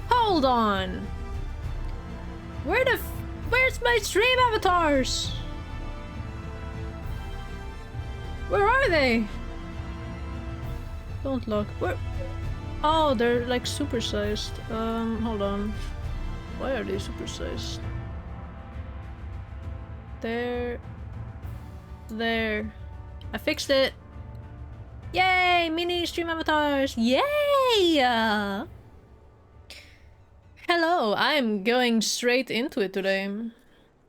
Hold on! Where's my stream avatars? Where are they? Don't look. Where? Oh, they're like supersized. Hold on. Why are they supersized? There. I fixed it. Yay! Mini stream avatars! Yay! Hello, I'm going straight into it today.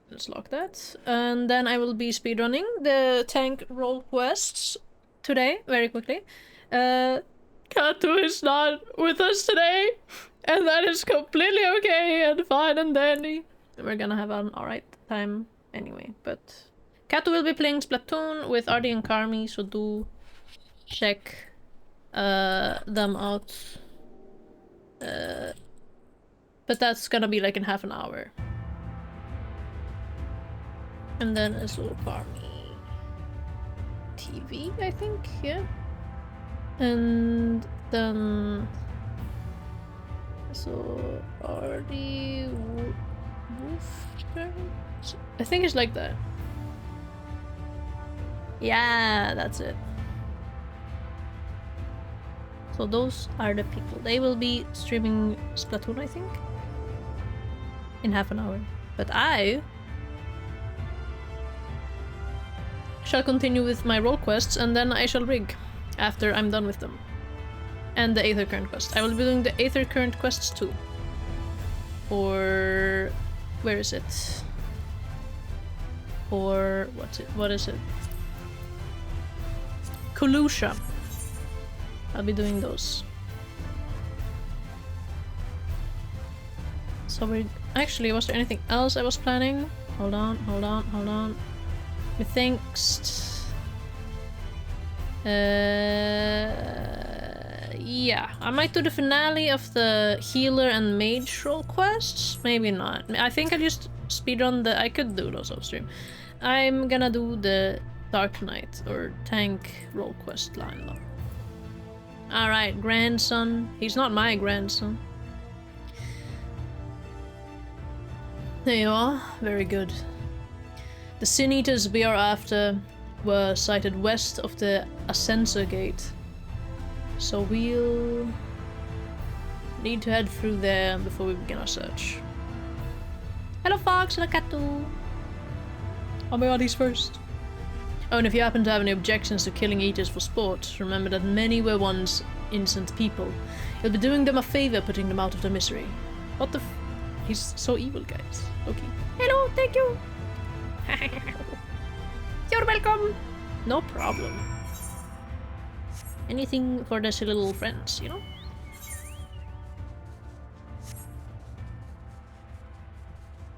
Let's lock that. And then I will be speedrunning the tank role quests today, very quickly. Kato is not with us today, and that is completely okay and fine and dandy. We're gonna have an alright time anyway, but Kato will be playing Splatoon with Ardi and Karmi, so do check them out. But that's gonna be like in half an hour. And then a little Karmi TV, I think, yeah. And then so Ardi Wolf, I think it's like that. Yeah, that's it. So those are the people. They will be streaming Splatoon, I think, in half an hour. But I shall continue with my role quests, and then I shall rig after I'm done with them. And the Aether Current quest. I will be doing the Aether Current quests too. Or where is it? Or what is it? Kolusha. I'll be doing those. So we actually, was there anything else I was planning? Hold on. Methinks. Yeah, I might do the finale of the healer and mage role quests. Maybe not. I think I'll just speedrun the. I could do those off stream. I'm gonna do the Dark Knight or tank role quest line though. Alright, grandson. He's not my grandson. There you are. Very good. The Sin Eaters we are after were sighted west of the Ascensor Gate. So we'll need to head through there before we begin our search. Hello Fox, hello Kato. Oh my god, he's first. Oh, and if you happen to have any objections to killing eaters for sport, remember that many were once innocent people. You'll be doing them a favor putting them out of their misery. What the f— He's so evil, guys. Okay. Hello, thank you! You're welcome! No problem. Anything for the silly little friends, you know?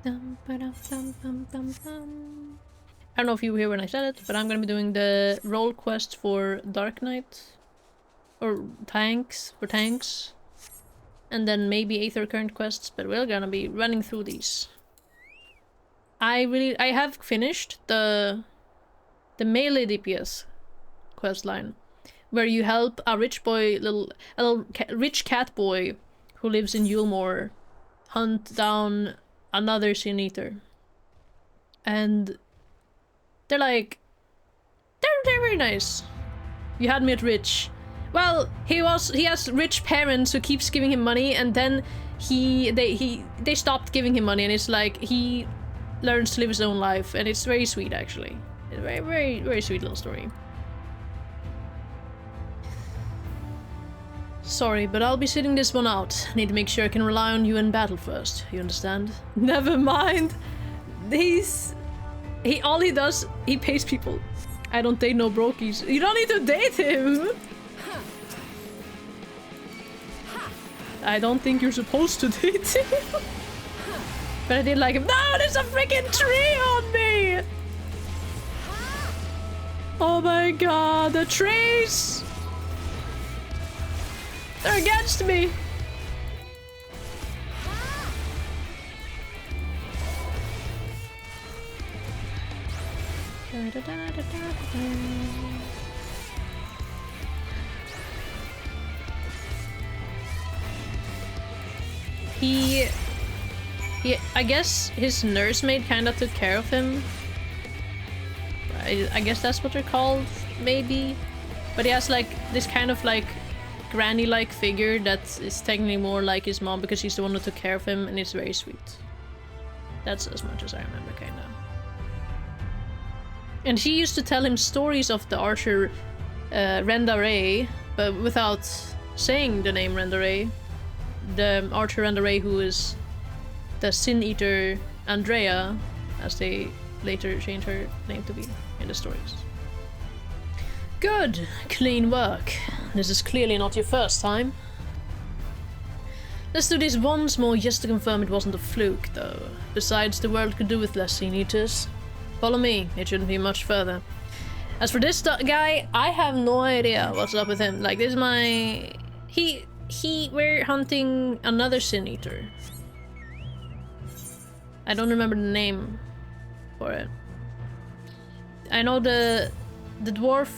I don't know if you were here when I said it, but I'm gonna be doing the role quest for Dark Knight. Or tanks, for tanks. And then maybe Aether Current quests, but we're gonna be running through these. I have finished the melee DPS quest line, where you help a rich rich cat boy who lives in Yulmore hunt down another Sin Eater. And they're like, they're very nice. You had me at rich. Well, he has rich parents who keeps giving him money, and then they stopped giving him money, and it's like he learns to live his own life, and it's very sweet actually. It's a very, very, very sweet little story. Sorry, but I'll be sitting this one out. Need to make sure I can rely on you in battle first. You understand? Never mind. All he does, he pays people. I don't date no brokies. You don't need to date him. I don't think you're supposed to date him. But I did like him. No, there's a freaking tree on me! Oh my god, the trees! They're against me! I guess his nursemaid kind of took care of him. I guess that's what they're called, maybe. But he has like this kind of like granny-like figure that is technically more like his mom because she's the one who took care of him, and it's very sweet. That's as much as I remember, kinda. And she used to tell him stories of the archer Rendare, but without saying the name Rendare. The archer Rendare who is the Sin Eater Andrea, as they later change her name to be in the stories. Good! Clean work. This is clearly not your first time. Let's do this once more just to confirm it wasn't a fluke, though. Besides, the world could do with less Sin Eaters. Follow me, it shouldn't be much further. As for this guy, I have no idea what's up with him. Like, this is my... We're hunting another Sin Eater. I don't remember the name for it. I know the dwarf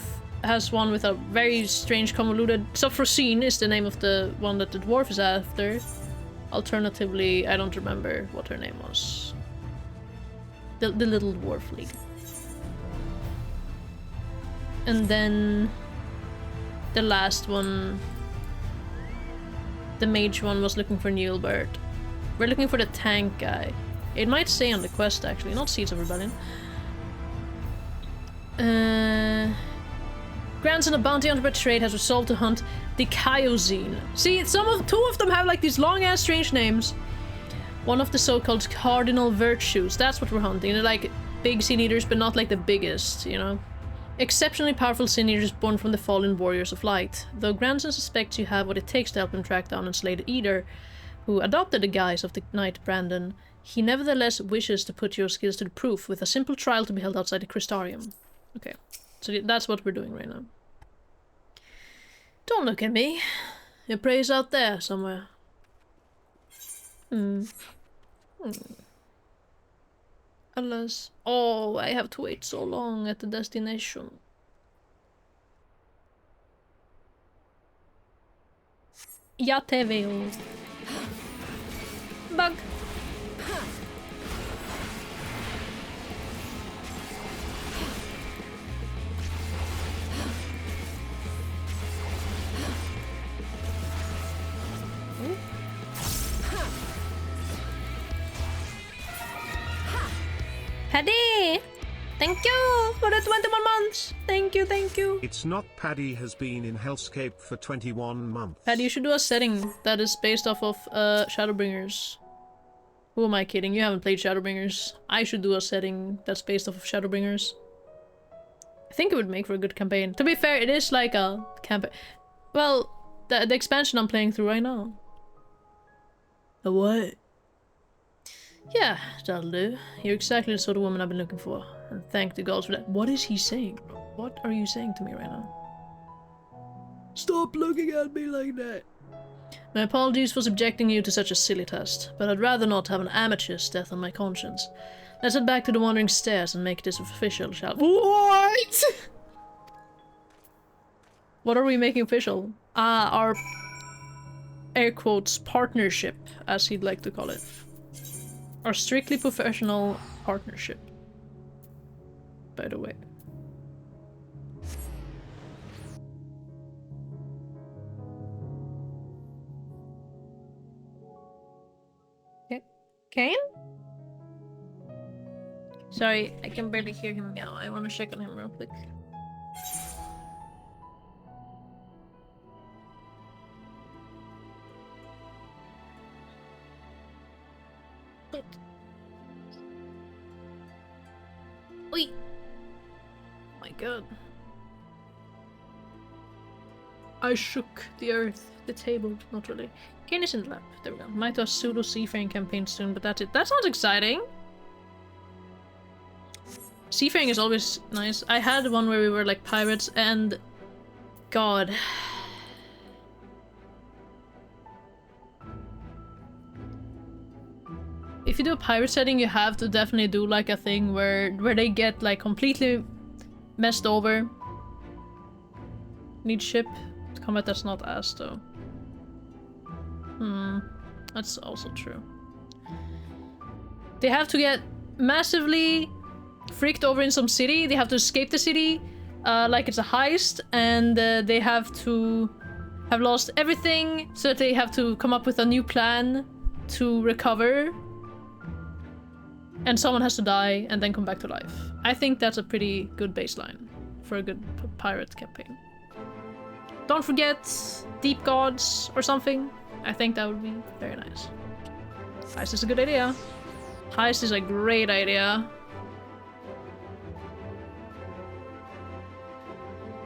has one with a very strange convoluted... Sophrosine is the name of the one that the dwarf is after. Alternatively, I don't remember what her name was. The little dwarf lady. And then the last one, the mage one, was looking for Nilbert. We're looking for the tank guy. It might say on the quest actually, not Seeds of Rebellion. Grandson of Bounty Hunter by trade has resolved to hunt the Kyozine. See, two of them have like these long ass strange names. One of the so-called cardinal virtues. That's what we're hunting. They're like big Sin Eaters, but not like the biggest, you know? Exceptionally powerful Sin Eaters born from the fallen warriors of light. Though Grandson suspects you have what it takes to help him track down and slay the Eater, who adopted the guise of the Knight Brandon, he nevertheless wishes to put your skills to the proof with a simple trial to be held outside the Crystarium. Okay, so that's what we're doing right now. Don't look at me. Your prey's out there somewhere. Alas. Oh, I have to wait so long at the destination. Ja te veo. Bug. Paddy! Thank you for the 21 months! Thank you, thank you. It's not Paddy has been in Hellscape for 21 months. Paddy, you should do a setting that is based off of Shadowbringers. Who am I kidding? You haven't played Shadowbringers. I should do a setting that's based off of Shadowbringers. I think it would make for a good campaign. To be fair, it is like a campaign. Well, the expansion I'm playing through right now. The what? Yeah, that'll do. You're exactly the sort of woman I've been looking for. And thank the gods for that. What is he saying? What are you saying to me right now? Stop looking at me like that. My apologies for subjecting you to such a silly test, but I'd rather not have an amateur's death on my conscience. Let's head back to the Wandering Stairs and make this official, shall we? What? What are we making official? Our air quotes partnership, as he'd like to call it. Our strictly professional partnership, by the way. Okay. Kane? Sorry, I can barely hear him now. I want to check on him real quick. Oi! Oh my god. I shook the earth, the table, not really. Kane is in the lab. There we go. Might do a pseudo seafaring campaign soon, but that's it. That sounds exciting! Seafaring is always nice. I had one where we were like pirates and... God. If you do a pirate setting, you have to definitely do like a thing where they get like completely messed over. Need ship. Combat that's not ass though. That's also true. They have to get massively freaked over in some city. They have to escape the city like it's a heist, and they have to have lost everything, so that they have to come up with a new plan to recover. And someone has to die and then come back to life. I think that's a pretty good baseline for a good pirate campaign. Don't forget Deep Gods or something. I think that would be very nice. Heist is a good idea. Heist is a great idea.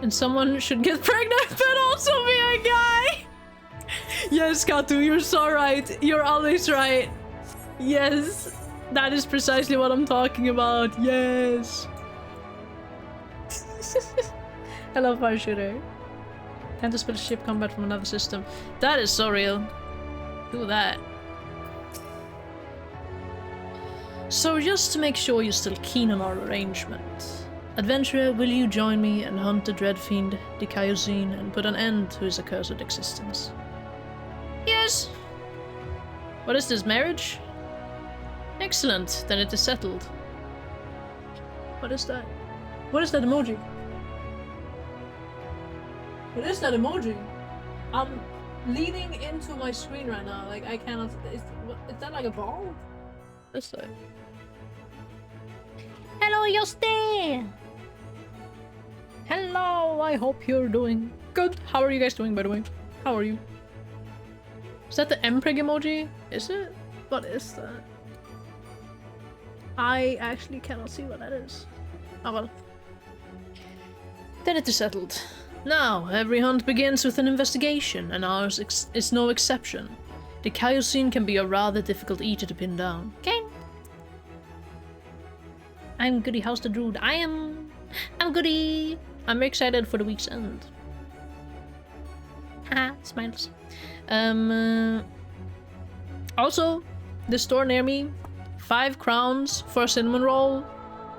And someone should get pregnant, but also be a guy! Yes, Katu, you're so right. You're always right. Yes, that is precisely what I'm talking about. Yes. Hello, fire shooter. Time to split ship combat from another system. That is so real. Do that. So just to make sure you're still keen on our arrangement, adventurer, will you join me and hunt the dread fiend, the Kaiosine, and put an end to his accursed existence? Yes! What is this, marriage? Excellent, then it is settled. What is that? What is that emoji? What is that emoji? I'm leaning into my screen right now, like I cannot... Is that like a ball? What's that? Hello, Yoste! Hello, I hope you're doing good. How are you guys doing, by the way? How are you? Is that the Mpreg emoji? Is it? What is that? I actually cannot see what that is. Oh well. Then it is settled. Now, every hunt begins with an investigation, and ours is no exception. The Kaiosine can be a rather difficult eater to pin down. Okay. I'm Goody, how's the druid? I'm Goody! I'm very excited for the week's end. Haha, smiles. Also, the store near me, 5 crowns for a cinnamon roll.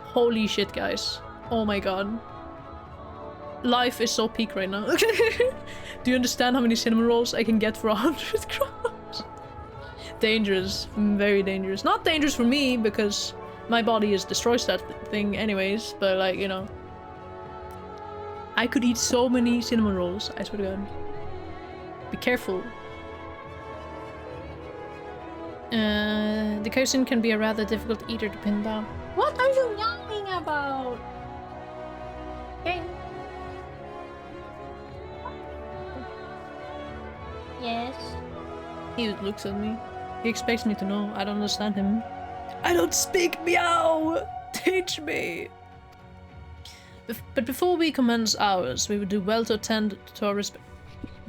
Holy shit, guys. Oh my god. Life is so peak right now. Do you understand how many cinnamon rolls I can get for 100 crowns? Dangerous. Very dangerous. Not dangerous for me, because my body destroys that thing anyways, but like, you know. I could eat so many cinnamon rolls, I swear to god. Be careful. The Kaiosine can be a rather difficult eater to pin down. What are you yelling about? Hey. Yes. He looks at me. He expects me to know. I don't understand him. I don't speak meow! Teach me! But before we commence ours, we would do well to attend to our respect.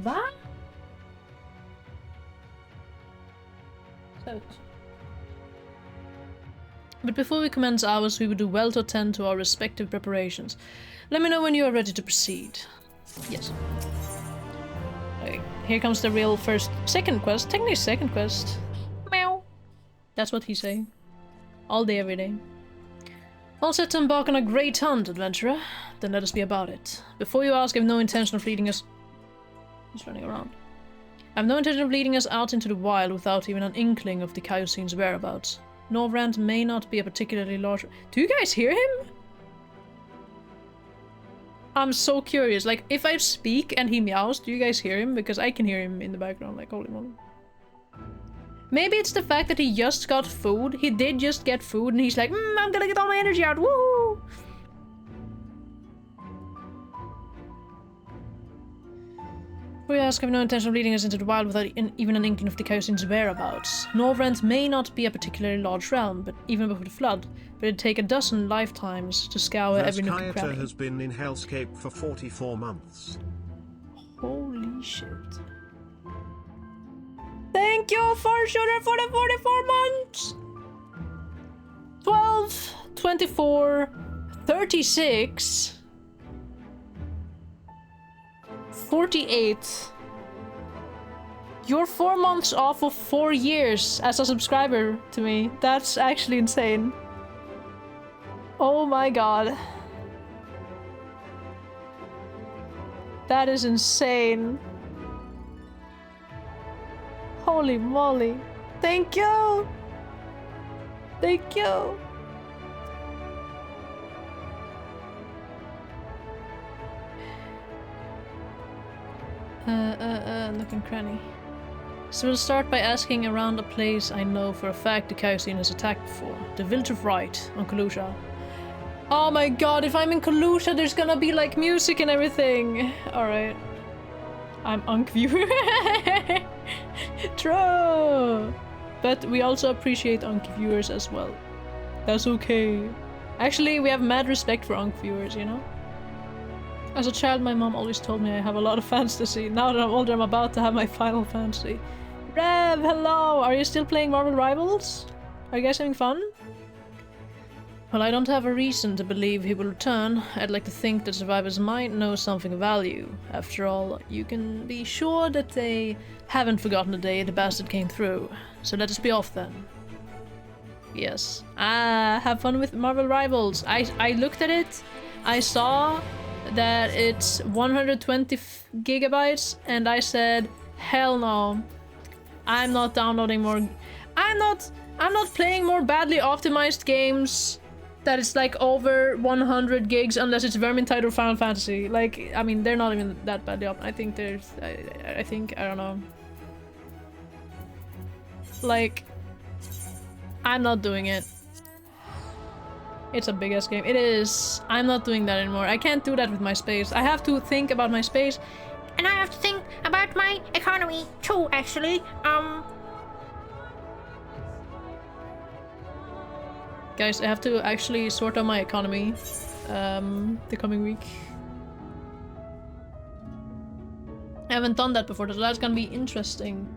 What? But before we commence ours, we would do well to attend to our respective preparations. Let me know when you are ready to proceed. Yes. Okay, here comes the real second quest. Technically second quest. Meow. That's what he's saying. All day, every day. All set to embark on a great hunt, adventurer. Then let us be about it. Before you ask, I have no intention of leading us... He's running around. I have no intention of leading us out into the wild without even an inkling of the Kaiosine's whereabouts. Norvrand may not be a particularly large... Do you guys hear him? I'm so curious. Like, if I speak and he meows, do you guys hear him? Because I can hear him in the background, like, holy moly. Maybe it's the fact that he just got food. He did just get food and he's like, I'm gonna get all my energy out, woohoo! We ask, have no intention of leading us into the wild without even an inkling of the Kaiosine's whereabouts. Norvrand may not be a particularly large realm, but even before the flood, but it'd take a dozen lifetimes to scour every nook and cranny. has been in Hellscape for 44 months. Holy shit. Thank you, Far Shooter, for the 44 months! 12, 24, 36... 48. You're 4 months off of 4 years as a subscriber to me. That's actually insane. Oh my god. That is insane. Holy moly. Thank you! Thank you! Looking cranny. So we'll start by asking around a place I know for a fact the Kaiosine has attacked before. The Village of Right on Kalusha. Oh my god, if I'm in Kalusha, there's gonna be like music and everything. Alright. I'm Unk viewer. True! But we also appreciate Unk viewers as well. That's okay. Actually, we have mad respect for Unk viewers, you know? As a child, my mom always told me I have a lot of fantasy. Now that I'm older, I'm about to have my final fantasy. Rev, hello! Are you still playing Marvel Rivals? Are you guys having fun? Well, I don't have a reason to believe he will return. I'd like to think that survivors might know something of value. After all, you can be sure that they haven't forgotten the day the bastard came through. So let us be off then. Yes. Have fun with Marvel Rivals. I looked at it. I saw that it's 120 gigabytes, and I said, hell no. I'm not downloading more. I'm not playing more badly optimized games that is like over 100 gigs unless it's Vermintide or Final Fantasy. Like, I mean, they're not even that badly up. I think there's, I think, I don't know. Like, I'm not doing it. It's a big ass game. It is. I'm not doing that anymore. I can't do that with my space. I have to think about my space. And I have to think about my economy too, actually. Guys, I have to actually sort out my economy the coming week. I haven't done that before, so that's gonna be interesting.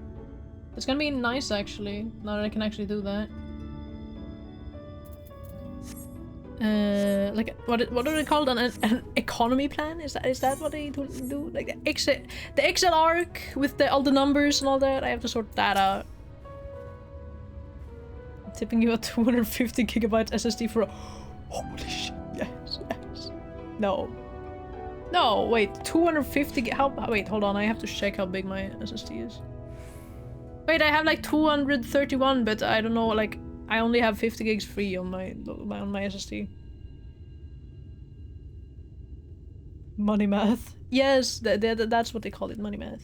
It's gonna be nice, actually, now that I can actually do that. Like, what are they called? An economy plan? Is that what they do? Like the Excel arc with all the numbers and all that? I have to sort that out. I'm tipping you a 250 gigabyte SSD for a... Holy shit, yes, yes. No. No, wait, 250 wait, hold on, I have to check how big my SSD is. Wait, I have like 231, but I don't know, like, I only have 50 gigs free on my SSD. Money math. Yes, that's what they call it, money math.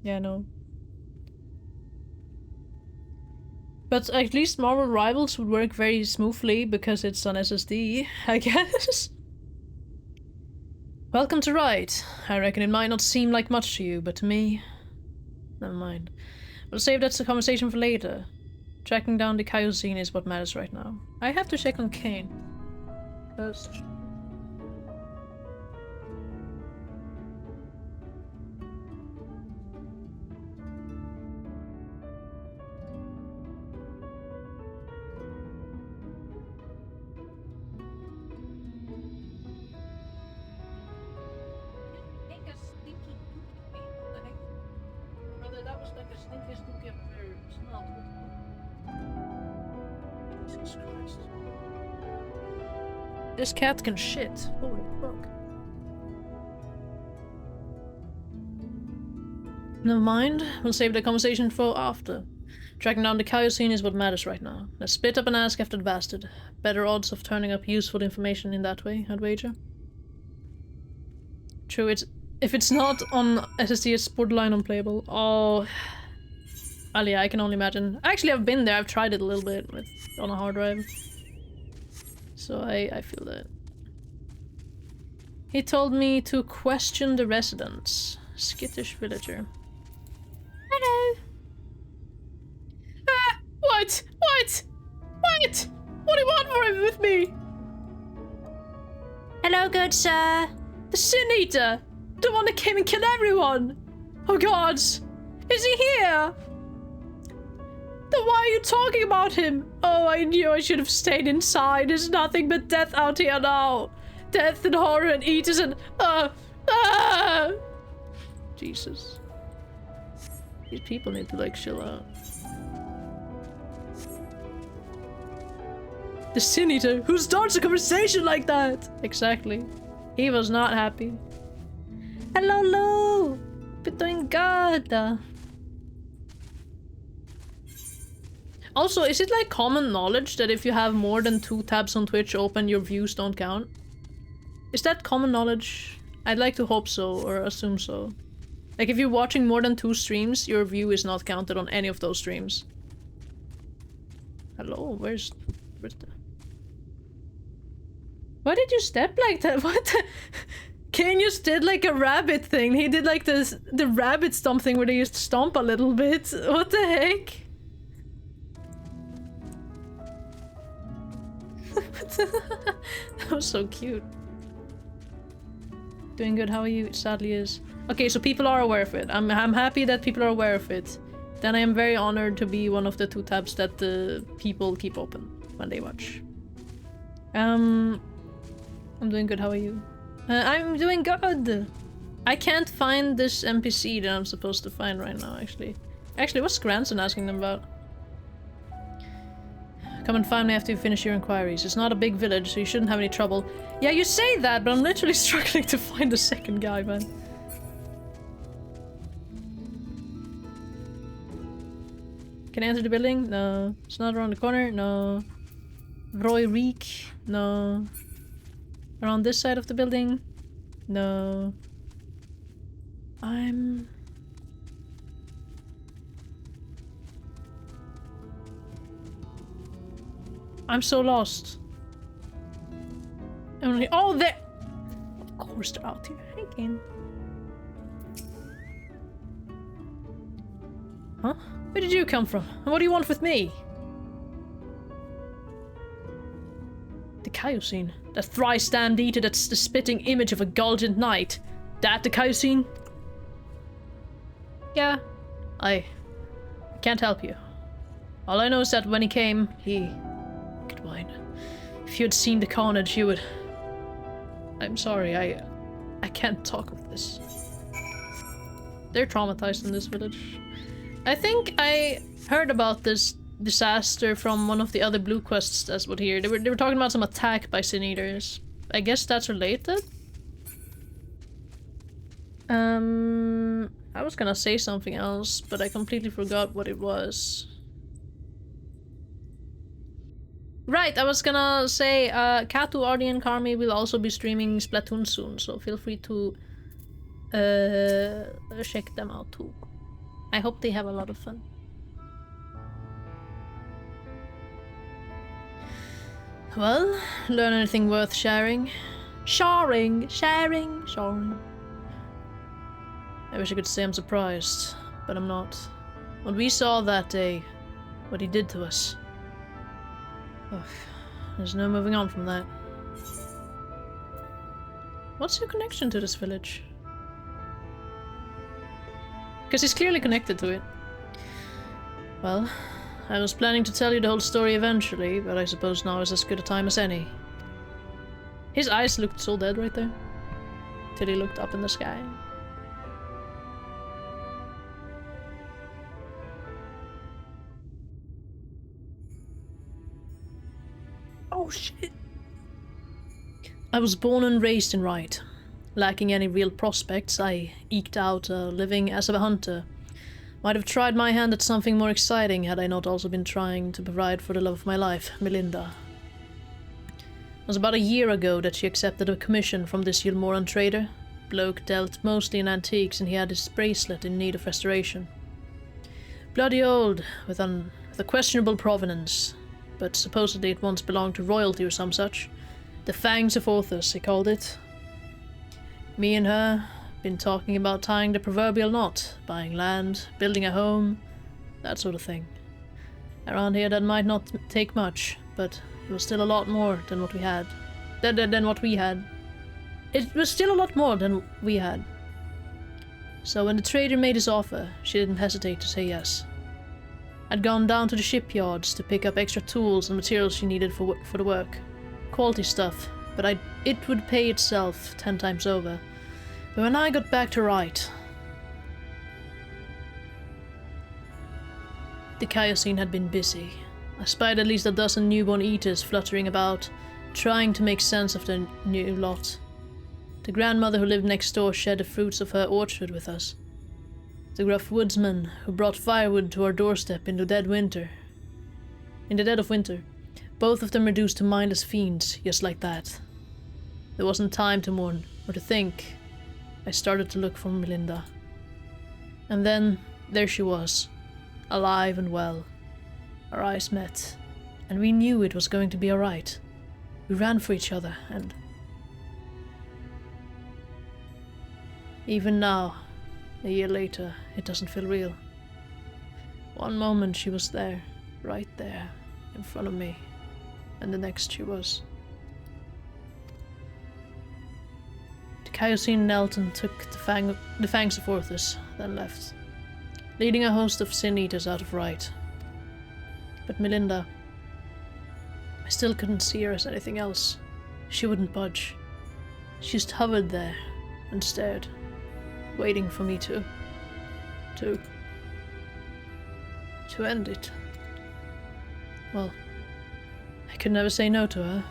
Yeah, no. But at least Marvel Rivals would work very smoothly because it's on SSD, I guess. Welcome to Right. I reckon it might not seem like much to you, but to me... Never mind. We'll save that conversation for later. Tracking down the Kaiosine is what matters right now. I have to check on Kane first. This cat can shit. Holy fuck. Never mind. We'll save the conversation for after. Tracking down the Kaiosine is what matters right now. Let's split up and ask after the bastard. Better odds of turning up useful information in that way, I'd wager. True, if it's not on SSD, it's borderline unplayable. Oh... Well, yeah, I can only imagine. Actually, I've been there. I've tried it a little bit on a hard drive. So I feel that. He told me to question the residents. Skittish villager. Hello. What? What? What? What do you want with me? Hello, good sir. The Sin Eater! The one that came and killed everyone! Oh god! Is he here? Then why are you talking about him? Oh, I knew I should have stayed inside. There's nothing but death out here now. Death and horror and eaters and... Jesus. These people need to, like, chill out. The Sin Eater, who starts a conversation like that? Exactly. He was not happy. Hello, Lou! Been doing good. Also, is it like common knowledge that if you have more than 2 tabs on Twitch open, your views don't count? Is that common knowledge? I'd like to hope so, or assume so. Like, if you're watching more than 2 streams, your view is not counted on any of those streams. Hello, where's the... Why did you step like that? What the... Kane just did like a rabbit thing. He did like the rabbit stomp thing where they used to stomp a little bit. What the heck? That was so cute. Doing good, how are you? It sadly is. Okay, so people are aware of it. I'm happy that people are aware of it. Then I am very honored to be one of the 2 tabs that the people keep open when they watch. I'm doing good, how are you? I'm doing good! I can't find this NPC that I'm supposed to find right now, actually. Actually, what's Granson asking them about? Come and find me after you finish your inquiries. It's not a big village, so you shouldn't have any trouble. Yeah, you say that, but I'm literally struggling to find the second guy, man. Can I enter the building? No. It's not around the corner? No. Roy Reek? No. Around this side of the building? No. I'm so lost. Only oh, there. Of course they're out here. Hey, game. Huh? Where did you come from? And what do you want with me? The Kaiosine. That thrice stand eater that's the spitting image of a Gulgent knight. That the Kaiosine? Yeah. I can't help you. All I know is that when he came, he could whine. If you had seen the carnage, you would... I'm sorry, I can't talk of this. They're traumatized in this village. I think I heard about this disaster from one of the other blue quests that's what here. They were talking about some attack by Sin Eaters. I guess that's related? I was gonna say something else, but I completely forgot what it was. Right, I was gonna say, Katu, Ardi, and Karmi will also be streaming Splatoon soon, so feel free to check them out too. I hope they have a lot of fun. Well, learn anything worth sharing? Sharing! I wish I could say I'm surprised, but I'm not. What we saw that day, what he did to us. Ugh, there's no moving on from that. What's your connection to this village? Because he's clearly connected to it. Well, I was planning to tell you the whole story eventually, but I suppose now is as good a time as any. His eyes looked so dead right there. Till he looked up in the sky. Oh shit! I was born and raised in Wright. Lacking any real prospects, I eked out a living as a hunter. Might have tried my hand at something more exciting had I not also been trying to provide for the love of my life, Melinda. It was about a year ago that she accepted a commission from this Yulmoran trader. Bloke dealt mostly in antiques and he had his bracelet in need of restoration. Bloody old, with a questionable provenance, but supposedly it once belonged to royalty or some such. The Fangs of Orthus, he called it. Me and her, been talking about tying the proverbial knot, buying land, building a home, that sort of thing. Around here that might not take much, but it was still a lot more than what we had. Than what we had. It was still a lot more than we had. So when the trader made his offer, she didn't hesitate to say yes. I'd gone down to the shipyards to pick up extra tools and materials she needed for the work. Quality stuff, but it would pay itself 10 times over. But when I got back to Wright, the Kaiosine had been busy. I spied at least a dozen newborn eaters fluttering about, trying to make sense of their new lot. The grandmother who lived next door shared the fruits of her orchard with us. The gruff woodsman who brought firewood to our doorstep in the dead winter. in the dead of winter. Both of them reduced to mindless fiends, just like that. There wasn't time to mourn, or to think. I started to look for Melinda. And then, there she was, alive and well. Our eyes met, and we knew it was going to be alright. We ran for each other, and... even now, a year later, it doesn't feel real. One moment she was there, right there, in front of me, and the next she was. The Kaiosine knelt and took the fangs of Orthus, then left, leading a host of sin-eaters out of right. But Melinda, I still couldn't see her as anything else. She wouldn't budge. She just hovered there and stared, waiting for me to end it. Well, I could never say no to her.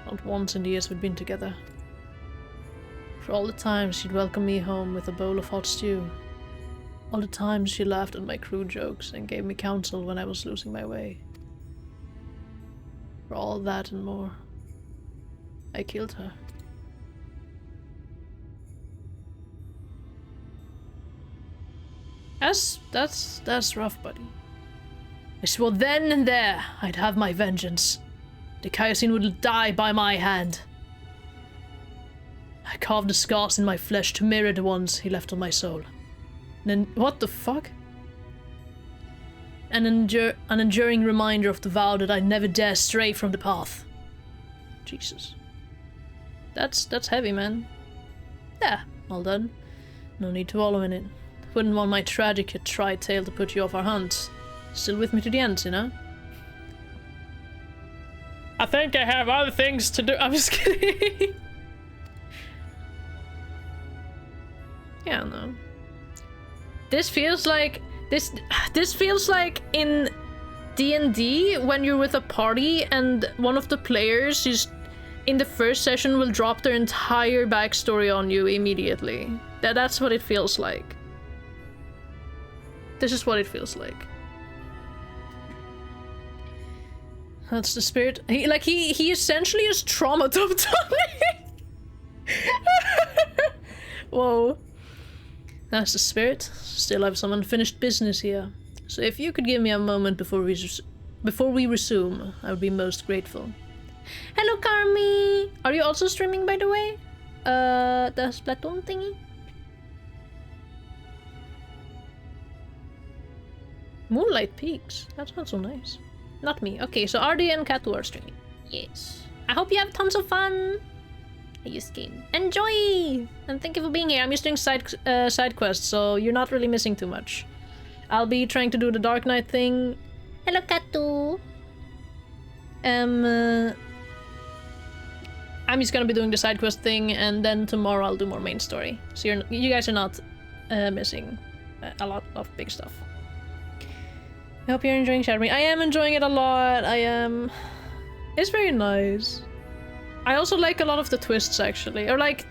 Not once in the years we'd been together. For all the times she'd welcome me home with a bowl of hot stew. All the times she laughed at my crude jokes and gave me counsel when I was losing my way. For all that and more, I killed her. That's rough, buddy. I swore then and there I'd have my vengeance. The Kaiosine would die by my hand. I carved the scars in my flesh to mirror the ones he left on my soul. And then, what the fuck? An enduring reminder of the vow that I'd never dare stray from the path. Jesus. That's heavy, man. Yeah, all done. No need to wallow in it. Wouldn't want my tragic yet tried tale to put you off our hunt. Still with me to the end, you know? I think I have other things to do. I'm just kidding. Yeah, no. This feels like this feels like in D&D when you're with a party and one of the players is in the first session will drop their entire backstory on you immediately. That's what it feels like. This is what it feels like. That's the spirit. He essentially is trauma dumped on me. Whoa. That's the spirit. Still have some unfinished business here. So if you could give me a moment before we resume, I would be most grateful. Hello, Carmi! Are you also streaming, by the way? The Splatoon thingy? Moonlight Peaks. That sounds so nice. Not me. Okay, so RD and Katu are streaming. Yes. I hope you have tons of fun. I just came. Enjoy! And thank you for being here. I'm just doing side quests, so you're not really missing too much. I'll be trying to do the Dark Knight thing. Hello, Katu. I'm just gonna be doing the side quest thing, and then tomorrow I'll do more main story. So you guys are not missing a lot of big stuff. I hope you're enjoying Shadowbringers. I am enjoying it a lot. I am. It's very nice. I also like a lot of the twists, actually. Or like,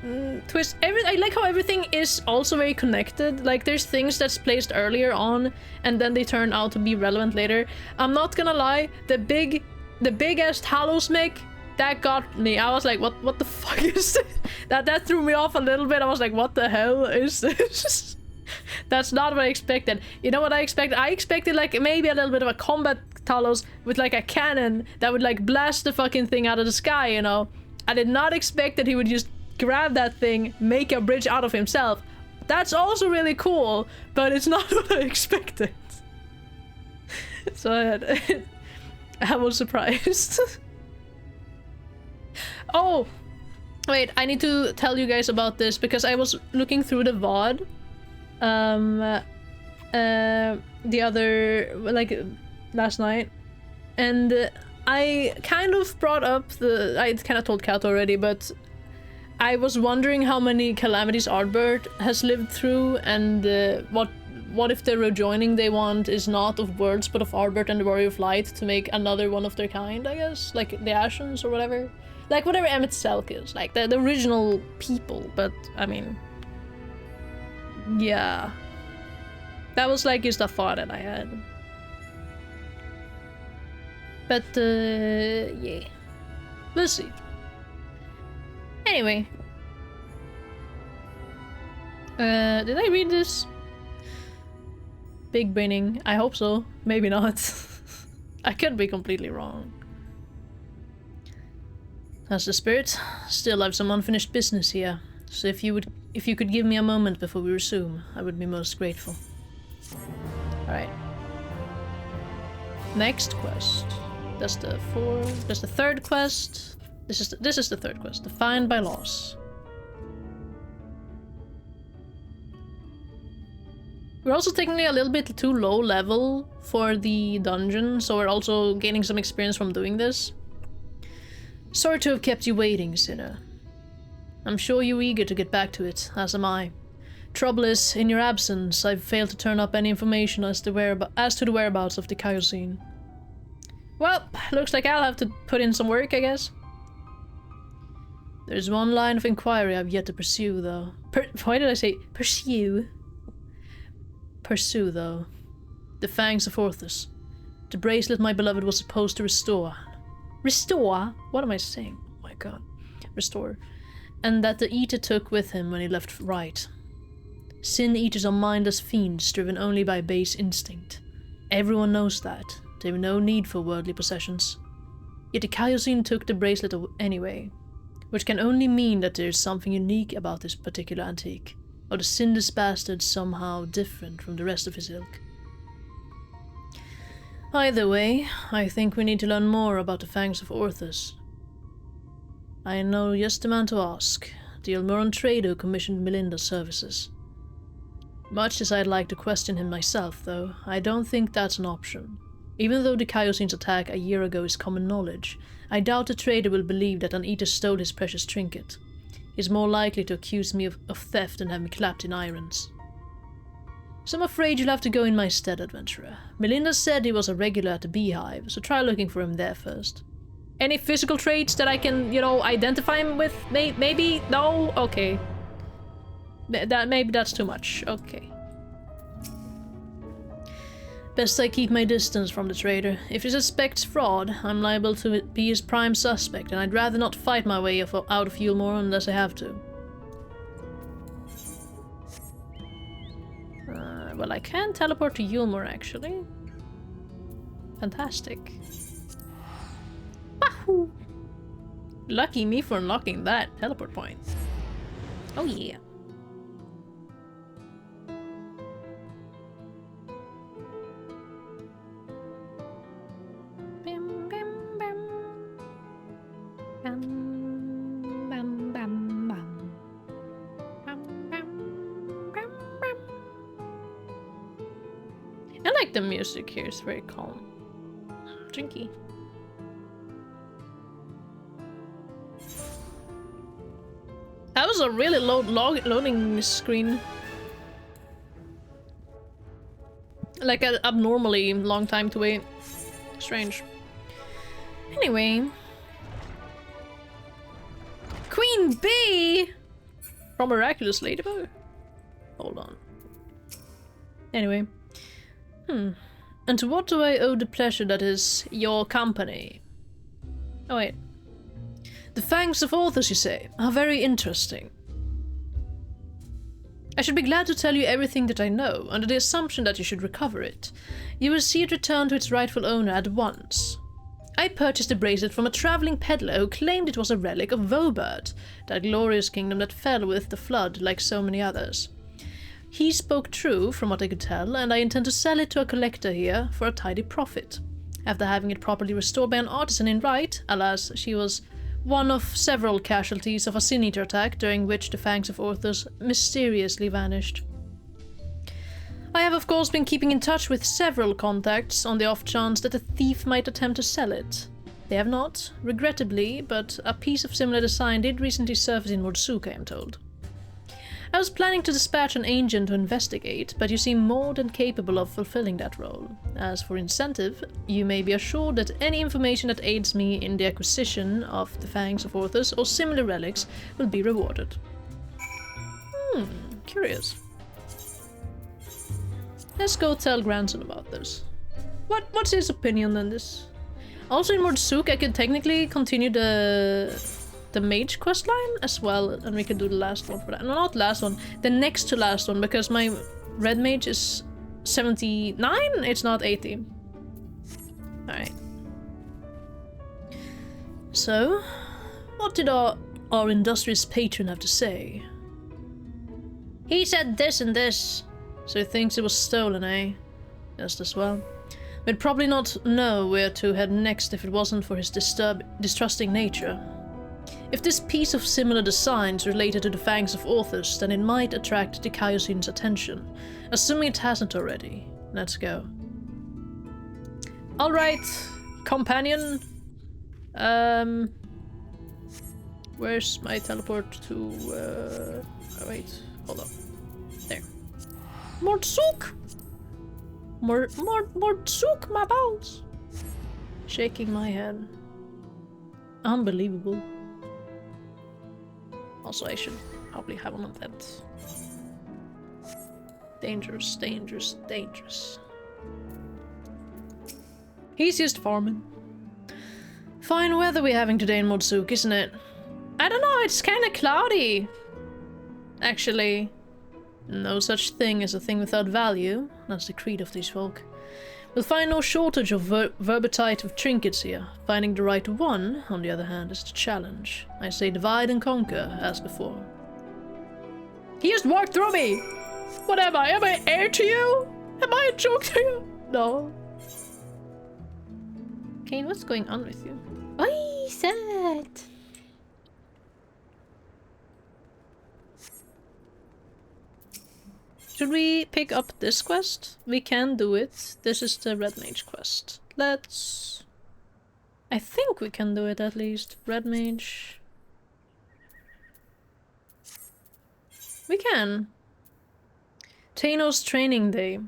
twists. I like how everything is also very connected. Like, there's things that's placed earlier on, and then they turn out to be relevant later. I'm not gonna lie, the big ass Talos mech, that got me. I was like, what the fuck is this? That threw me off a little bit. I was like, what the hell is this? That's not what I expected. You know what I expected? I expected like maybe a little bit of a combat Talos with like a cannon that would like blast the fucking thing out of the sky, you know? I did not expect that he would just grab that thing, make a bridge out of himself. That's also really cool, but it's not what I expected. So I was surprised. Oh, wait, I need to tell you guys about this because I was looking through the VOD the other, like, last night, and I kind of brought up I kind of told Kat already, but I was wondering how many calamities Ardbert has lived through, and what if the rejoining they want is not of worlds but of Ardbert and the Warrior of Light to make another one of their kind, I guess, like the Ashens or whatever, like whatever Emmett Selk is, like the original people. But I mean, yeah, that was like just a thought that I had. But, yeah. We'll see. Anyway. Did I read this? Big braining. I hope so. Maybe not. I could be completely wrong. That's the spirit. Still have some unfinished business here. So if you could give me a moment before we resume, I would be most grateful. Alright. Next quest. That's the third quest. This is the third quest. Defined by loss. We're also technically a little bit too low level for the dungeon, so we're also gaining some experience from doing this. Sorry to have kept you waiting, Sinner. I'm sure you're eager to get back to it, as am I. Trouble is, in your absence, I've failed to turn up any information as to the whereabouts of the Kaiosine. Well, looks like I'll have to put in some work, I guess. There's one line of inquiry I've yet to pursue, though. Why did I say pursue? Pursue, though. The Fangs of Orthus. The bracelet my beloved was supposed to restore. Restore? What am I saying? Oh my god. Restore. And that the Eater took with him when he left Right. Sin-Eaters are mindless fiends driven only by base instinct. Everyone knows that. They have no need for worldly possessions. Yet the Kaiosine took the bracelet anyway. Which can only mean that there is something unique about this particular antique. Or the sinless bastard somehow different from the rest of his ilk. Either way, I think we need to learn more about the Fangs of Orthus. I know just the man to ask, the Elmoran trader who commissioned Melinda's services. Much as I'd like to question him myself, though, I don't think that's an option. Even though the Kaiosine's attack a year ago is common knowledge, I doubt the trader will believe that an Eater stole his precious trinket. He's more likely to accuse me of theft than have me clapped in irons. So I'm afraid you'll have to go in my stead, adventurer. Melinda said he was a regular at the Beehive, so try looking for him there first. Any physical traits that I can, identify him with? Maybe? No? Okay. Maybe that's too much. Okay. Best I keep my distance from the trader. If he suspects fraud, I'm liable to be his prime suspect, and I'd rather not fight my way out of Yulmore unless I have to. Well, I can teleport to Yulmore, actually. Fantastic. Wahoo! Lucky me for unlocking that teleport point. Oh yeah. I like the music here, it's very calm. Drinky. That was a really loading screen. Like an abnormally long time to wait. Strange. Anyway. Queen Bee! From Miraculous Ladybug? Hold on. Anyway. And to what do I owe the pleasure that is your company? Oh wait. The Fangs of Orthus, you say, are very interesting. I should be glad to tell you everything that I know, under the assumption that you should recover it. You will see it return to its rightful owner at once. I purchased the bracelet from a travelling peddler who claimed it was a relic of Vobert, that glorious kingdom that fell with the flood like so many others. He spoke true, from what I could tell, and I intend to sell it to a collector here for a tidy profit. After having it properly restored by an artisan in Right, alas, she was one of several casualties of a Sin-Eater attack during which the Fangs of Orthus mysteriously vanished. I have of course been keeping in touch with several contacts on the off chance that the thief might attempt to sell it. They have not, regrettably, but a piece of similar design did recently surface in Mordsuka, I am told. I was planning to dispatch an agent to investigate, but you seem more than capable of fulfilling that role. As for incentive, you may be assured that any information that aids me in the acquisition of the Fangs of Orthus or similar relics will be rewarded. Curious. Let's go tell Grandson about this. What's his opinion on this? Also in Mordsuk, I could technically continue the mage quest line as well, and we could do the last one for that. No, not last one, the next to last one, because my red mage is 79, it's not 80. Alright. So, what did our industrious patron have to say? He said this and this, so he thinks it was stolen, eh? Just as well. We'd probably not know where to head next if it wasn't for his distrusting nature. If this piece of similar design is related to the fangs of authors, then it might attract the Kaiosin's attention. Assuming it hasn't already. Let's go. Alright, companion. Where's my teleport to, oh wait, hold on. There. Mordsuk! Mordsuk, my balls! Shaking my head. Unbelievable. Also, I should probably have an event. Dangerous, dangerous, dangerous. He's just farming. Fine weather we're having today in Mordsuk, isn't it? I don't know, it's kinda cloudy. Actually, no such thing as a thing without value. That's the creed of these folk. We'll find no shortage of verbetite of trinkets here. Finding the right one, on the other hand, is the challenge. I say divide and conquer, as before. He just walked through me! What am I? Am I heir to you? Am I a joke to you? No. Kane, what's going on with you? Oi, sad! Should we pick up this quest? We can do it. This is the Red Mage quest. Let's... I think we can do it at least. Red Mage... We can. Thanos Training Day.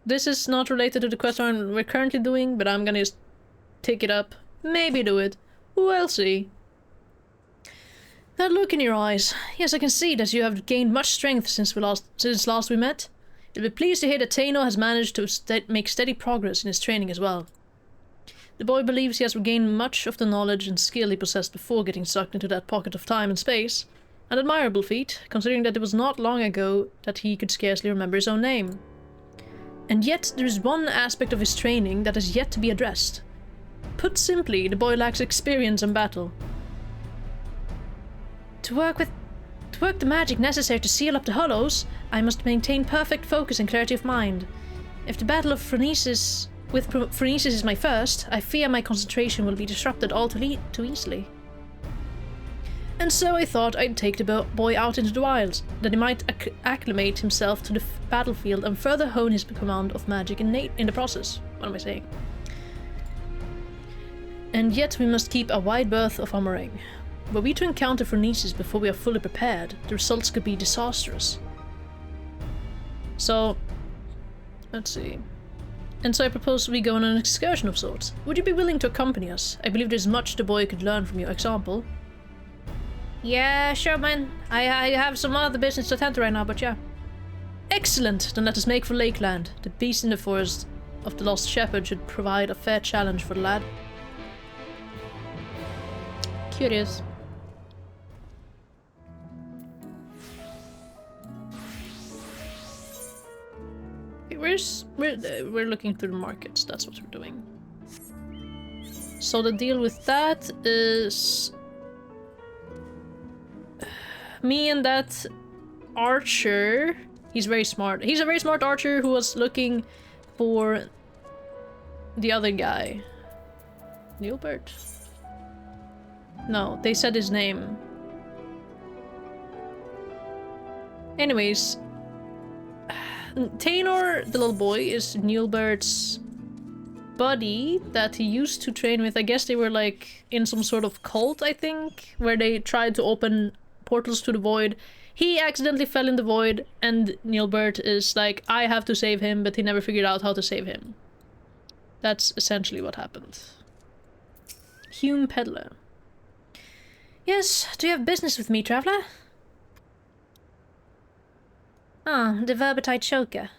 This is not related to the quest we're currently doing, but I'm gonna just take it up. Maybe do it. We'll see. That look in your eyes. Yes, I can see that you have gained much strength since last we met. You'll be pleased to hear that Tano has managed to make steady progress in his training as well. The boy believes he has regained much of the knowledge and skill he possessed before getting sucked into that pocket of time and space. An admirable feat, considering that it was not long ago that he could scarcely remember his own name. And yet there is one aspect of his training that has yet to be addressed. Put simply, the boy lacks experience in battle. To work the magic necessary to seal up the hollows, I must maintain perfect focus and clarity of mind. If the battle of Phronesis is my first, I fear my concentration will be disrupted all too easily. And so I thought I'd take the boy out into the wilds, that he might acclimate himself to the battlefield and further hone his command of magic in the process. What am I saying? And yet we must keep a wide berth of armoring. Were we to encounter Phronesis before we are fully prepared, the results could be disastrous. So, let's see. And so I propose we go on an excursion of sorts. Would you be willing to accompany us? I believe there's much the boy could learn from your example. Yeah, sure, man. I have some other business to attend to right now, but yeah. Excellent! Then let us make for Lakeland. The beast in the forest of the lost shepherd should provide a fair challenge for the lad. Curious. We're looking through the markets. That's what we're doing. So the deal with that is me and that archer. He's very smart. He's a very smart archer who was looking for the other guy. Nilbert? No, they said his name. Anyways, Taynor, the little boy, is Nilbert's buddy that he used to train with. I guess they were like in some sort of cult, I think, where they tried to open portals to the void. He accidentally fell in the void, and Nilbert is like, I have to save him, but he never figured out how to save him. That's essentially what happened. Hume Peddler. Yes, do you have business with me, traveller? Ah, the verbetite choker.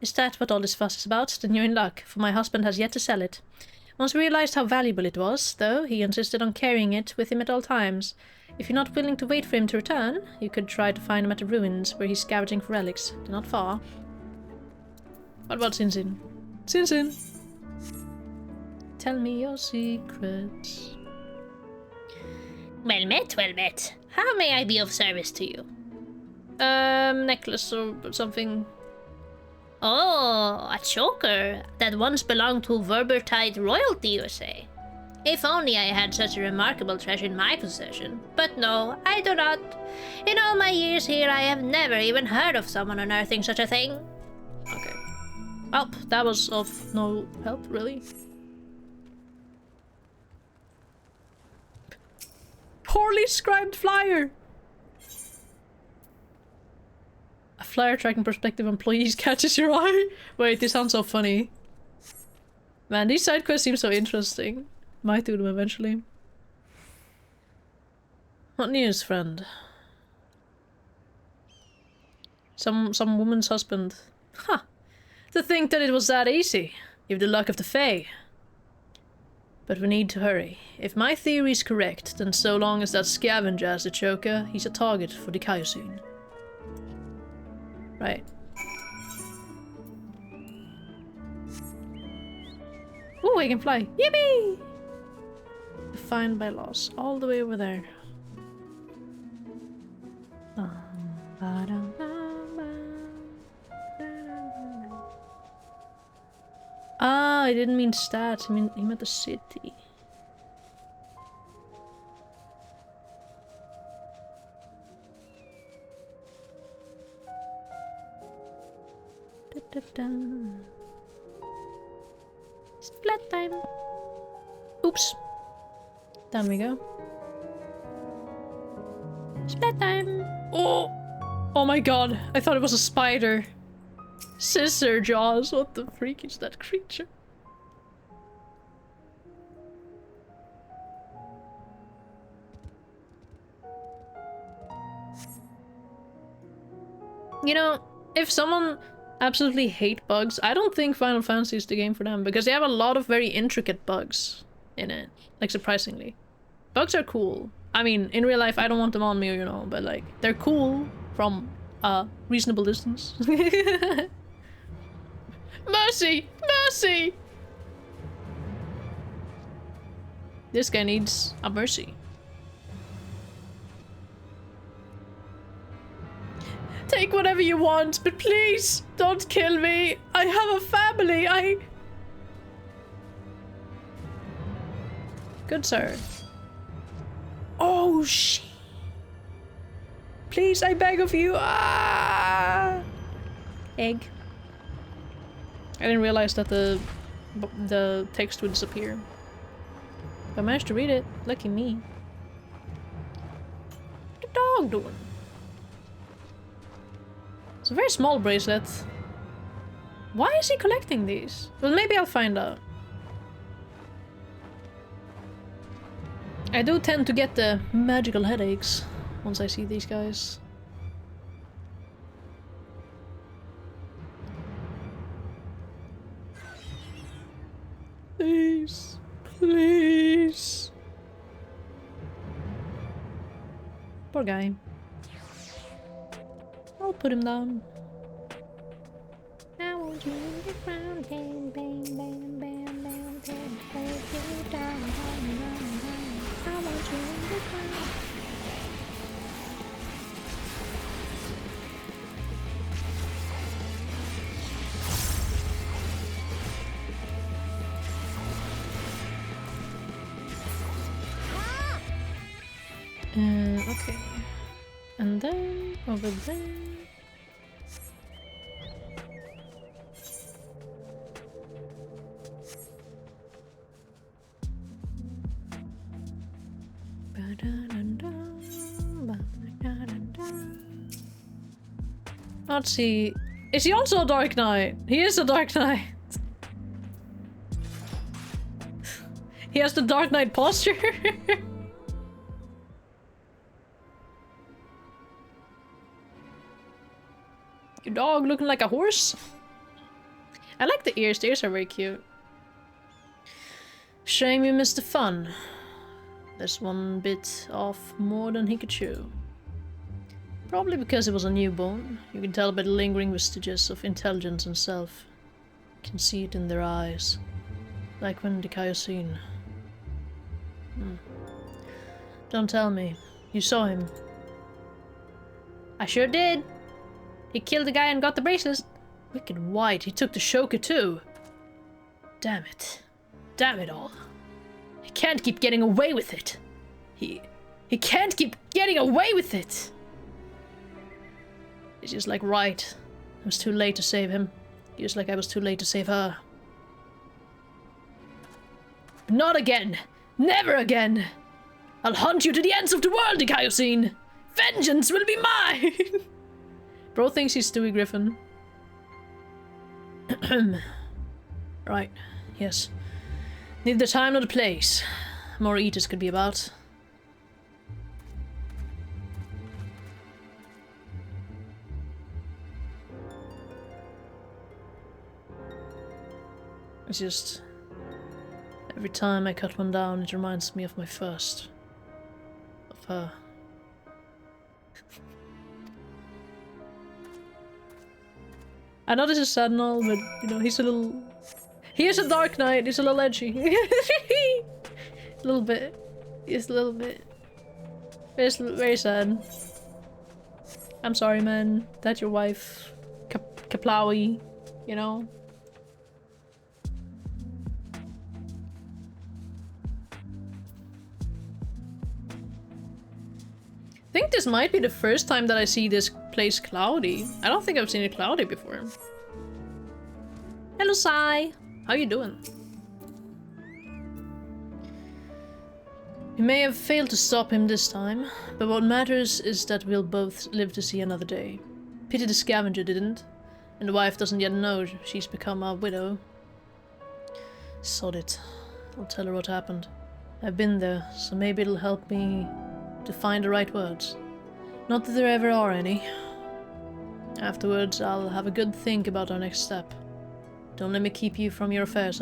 Is that what all this fuss is about? Then you're in luck, for my husband has yet to sell it. Once he realized how valuable it was, though, he insisted on carrying it with him at all times. If you're not willing to wait for him to return, you could try to find him at the ruins, where he's scavenging for relics. They're not far. What about Sin Sin? Sin Sin! Tell me your secrets. Well met, well met. How may I be of service to you? Necklace or something. Oh, a choker that once belonged to Verbertide royalty, you say? If only I had such a remarkable treasure in my possession. But no, I do not. In all my years here, I have never even heard of someone unearthing such a thing. Okay. Well, that was of no help, really. Poorly scribed flyer! A flyer tracking prospective employees catches your eye? Wait, this sounds so funny. Man, these side quests seem so interesting. Might do them eventually. What news, friend? Some woman's husband. Huh. To think that it was that easy. You've the luck of the Fae. But we need to hurry. If my theory is correct, then so long as that scavenger has the choker, he's a target for the Kaiosune. Right. Ooh, I can fly. Yippee! Defined by laws. All the way over there. Ah, I didn't mean stats. I mean, he meant the city. Splat time. Oops. There we go. Splat time. Oh! Oh my god. I thought it was a spider. Scissor jaws. What the freak is that creature? You know, if someone absolutely hate bugs, I don't think Final Fantasy is the game for them, because they have a lot of very intricate bugs in it. Like, surprisingly. Bugs are cool. I mean, in real life, I don't want them on me, you know, but like, they're cool from a reasonable distance. Mercy! Mercy! This guy needs a mercy. Take whatever you want, but please don't kill me. I have a family. Good sir. Oh shit. Please, I beg of you. Ah! Egg. I didn't realize that the text would disappear. I managed to read it. Lucky me. What the dog doing? It's a very small bracelet. Why is he collecting these? Well, maybe I'll find out. I do tend to get the magical headaches once I see these guys. Please. Please. Poor guy. I'll put him down. I want you in the ground, bang, bang, bang, bang, bang, bang, hold you down, down, down, down. I want you in the ground. Okay. And then over there. Let's see. Is he also a Dark Knight? He is a Dark Knight. He has the Dark Knight posture. Your dog looking like a horse? I like the ears. The ears are very cute. Shame you missed the fun. There's one bit off more than he could chew. Probably because it was a newborn. You can tell by the lingering vestiges of intelligence and self. You can see it in their eyes. Like when the Kaiosine. Don't tell me. You saw him. I sure did. He killed the guy and got the bracelet. Wicked white, he took the Shoka too. Damn it. Damn it all. He can't keep getting away with it. He can't keep getting away with it. It's just like, right. I was too late to save him. Just like I was too late to save her. Not again! Never again! I'll hunt you to the ends of the world, Kaiosine! Vengeance will be mine! Bro thinks he's Stewie Griffin. Right, yes. Neither the time nor the place. More eaters could be about. It's just... every time I cut one down, it reminds me of my first. Of her. I know this is sad and all, but, you know, he's a little... He is a Dark Knight, he's a little edgy. A little bit. Just a little bit. It's very sad. I'm sorry, man. That's your wife. Kaplawi, you know? I think this might be the first time that I see this place cloudy. I don't think I've seen it cloudy before. Hello, Sai. How you doing? We may have failed to stop him this time, but what matters is that we'll both live to see another day. Pity the scavenger didn't, and the wife doesn't yet know she's become a widow. Sod it. I'll tell her what happened. I've been there, so maybe it'll help me to find the right words. Not that there ever are any. Afterwards, I'll have a good think about our next step. Don't let me keep you from your affairs,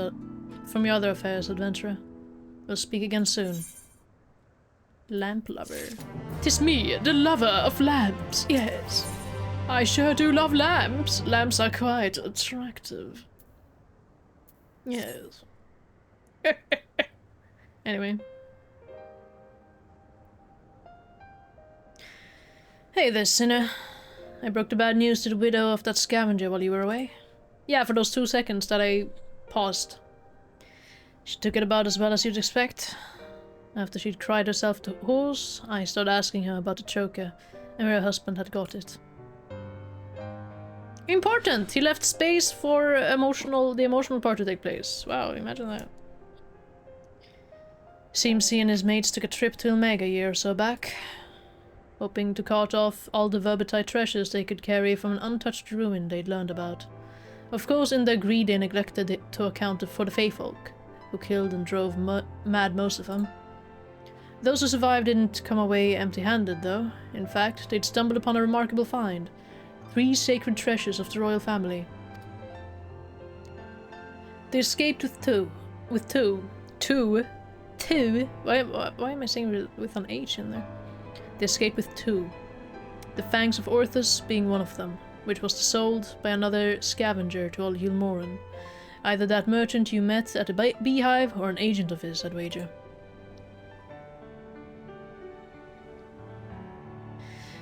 from your other affairs, adventurer. We'll speak again soon. Lamp lover. 'Tis me, the lover of lamps, yes. I sure do love lamps. Lamps are quite attractive. Yes. Anyway. Hey there, sinner. I broke the bad news to the widow of that scavenger while you were away. Yeah, for those 2 seconds that I paused. She took it about as well as you'd expect. After she'd cried herself to horse, I started asking her about the choker and where her husband had got it. Important! He left space for the emotional part to take place. Wow, imagine that. Seems he and his mates took a trip to Omega a year or so back, hoping to cart off all the verbitite treasures they could carry from an untouched ruin they'd learned about. Of course, in their greed they neglected to account for the Fae folk, who killed and drove mad most of them. Those who survived didn't come away empty-handed, though. In fact, they'd stumbled upon a remarkable find. 3 sacred treasures of the royal family. They escaped with two. Why am I saying with an H in there? They escaped with 2. The Fangs of Orthus being one of them, which was sold by another scavenger to old Yulmoren. Either that merchant you met at the beehive or an agent of his, I'd wager.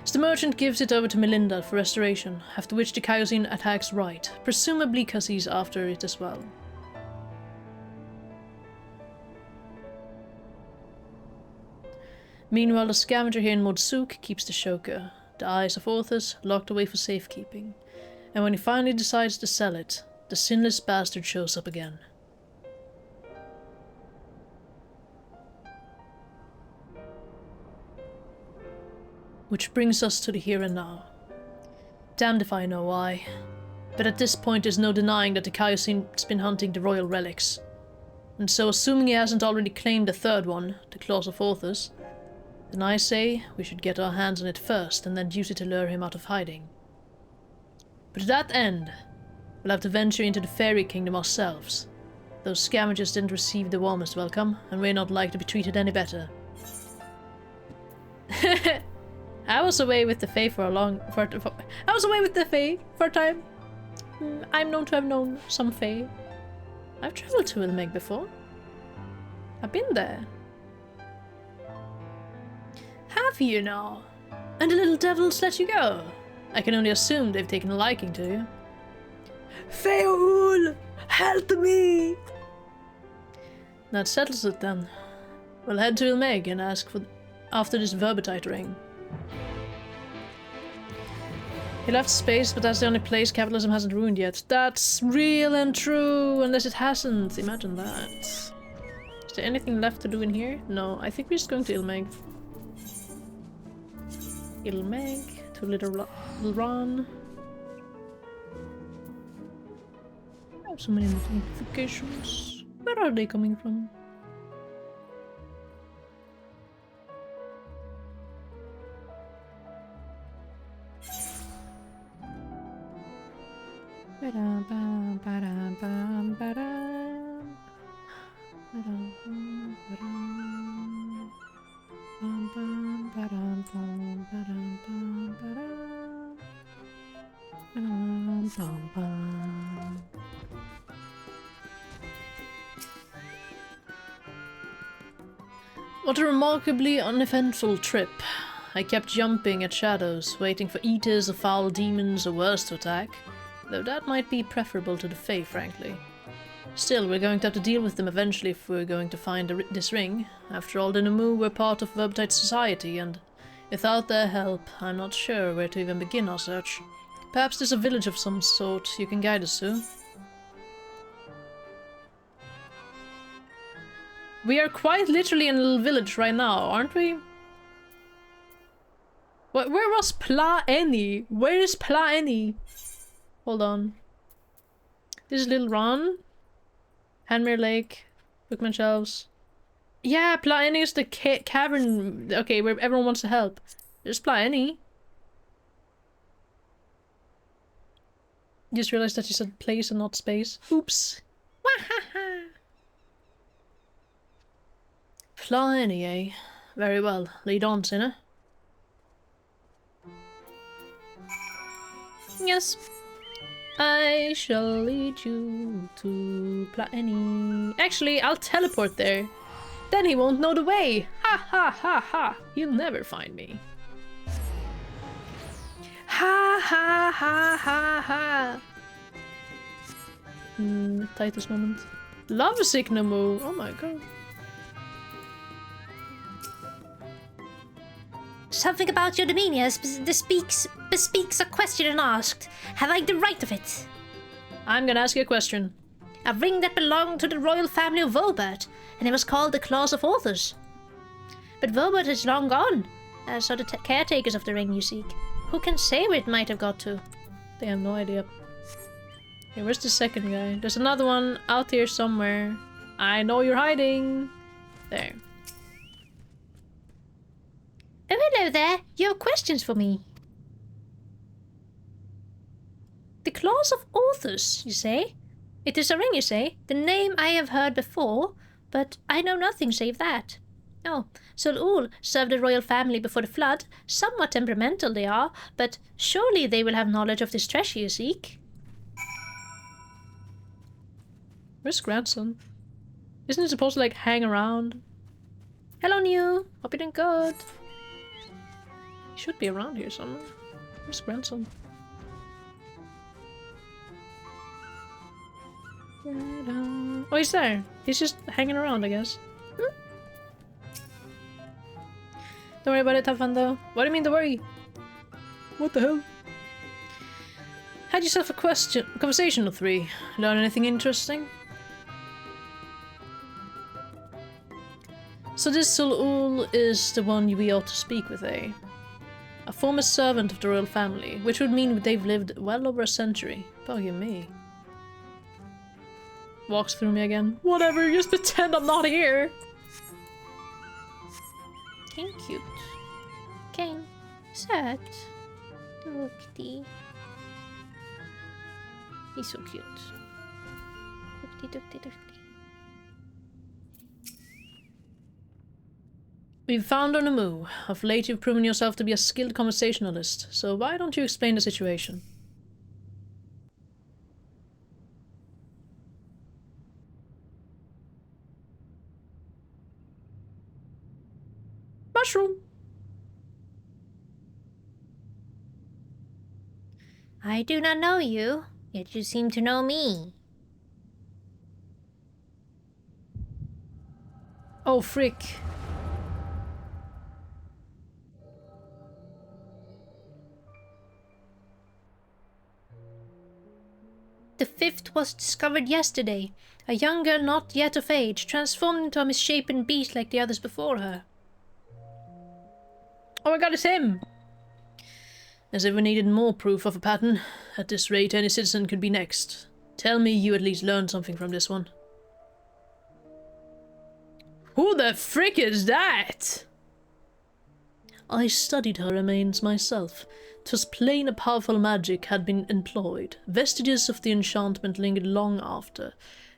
So the merchant gives it over to Melinda for restoration, after which the Kaiosine attacks Right, presumably because he's after it as well. Meanwhile, the scavenger here in Modsuk keeps the Shoka, the Eyes of Orthus, locked away for safekeeping. And when he finally decides to sell it, the sinless bastard shows up again. Which brings us to the here and now. Damned if I know why. But at this point there's no denying that the Kaiosine's been hunting the royal relics. And so assuming he hasn't already claimed the 3rd one, the Claws of Orthus, then I say we should get our hands on it first and then use it to lure him out of hiding. But to that end, we'll have to venture into the fairy kingdom ourselves. Those scavengers didn't receive the warmest welcome, and we're not like to be treated any better. I was away with the Fae for a time. I'm known to have known some Fae. I've traveled to Ilmeg before. I've been there. Have you now? And the little devils let you go? I can only assume they've taken a liking to you. Faeul! Help me! That settles it then. We'll head to Ilmeg and ask for after this verbitite ring. He left space, but that's the only place capitalism hasn't ruined yet. That's real and true, unless it hasn't. Imagine that. Is there anything left to do in here? No, I think we're just going to Ilmeg. Ilmeg to Little Ron. I have so many notifications. Where are they coming from? What a remarkably uneventful trip. I kept jumping at shadows, waiting for eaters or foul demons or worse to attack, though that might be preferable to the Fae, frankly. Still, we're going to have to deal with them eventually if we're going to find this ring. After all, the Numu were part of Verbitite society, and without their help, I'm not sure where to even begin our search. Perhaps there's a village of some sort you can guide us to. We are quite literally in a little village right now, aren't we? Where was Plaeni? Where is Plaeni? Hold on. This is Little Ron. Hanmere Lake. Bookman Shelves. Yeah, Plaeni is the cavern. Okay, where everyone wants to help. There's Plaeni. Just realized that you said place and not space. Oops. Wahaha. Plaeni, eh? Very well. Lead on, sinner. Yes. I shall lead you to Plaeni. Actually, I'll teleport there. Then he won't know the way. Ha ha ha ha. He'll never find me. Ha ha ha ha ha. Titus moment. Lovesick Numu. Oh my god. Something about your demeanor bespeaks a question unasked. Have I the right of it? I'm gonna ask you a question. A ring that belonged to the royal family of Volbert, and it was called the Claws of Authors. But Volbert is long gone, so the caretakers of the ring you seek. Who can say where it might have got to? They have no idea. Okay, where's the second guy? There's another one out here somewhere. I know you're hiding. There. Oh, hello there. You have questions for me. The Claws of Authors, you say? It is a ring, you say? The name I have heard before, but I know nothing save that. Oh, Sul-Ul served the royal family before the flood. Somewhat temperamental they are, but surely they will have knowledge of this treasure you seek. Where's grandson? Isn't it supposed to, like, hang around? Hello, New. Hope you're doing good. He should be around here somewhere. Where's grandson? Oh, he's there. He's just hanging around, I guess. Don't worry about it, have fun though. What do you mean to worry? What the hell? Had yourself a conversation or three. Learn anything interesting? So this Sul-Ul is the one we ought to speak with, eh? A former servant of the royal family, which would mean they've lived well over a century. Buggy me. Walks through me again. Whatever, just pretend I'm not here! King cute. King. Söt. Duktig. He's so cute. Duktig, duktig, duktig. We've found on the move. Of late you've proven yourself to be a skilled conversationalist, so why don't you explain the situation? Mushroom! I do not know you, yet you seem to know me. Oh, frick. The fifth was discovered yesterday. A young girl not yet of age, transformed into a misshapen beast like the others before her. Oh my god, it's him! As if we needed more proof of a pattern. At this rate, any citizen could be next. Tell me you at least learned something from this one. Who the frick is that? I studied her remains myself. 'Twas plain a powerful magic had been employed. Vestiges of the enchantment lingered long after.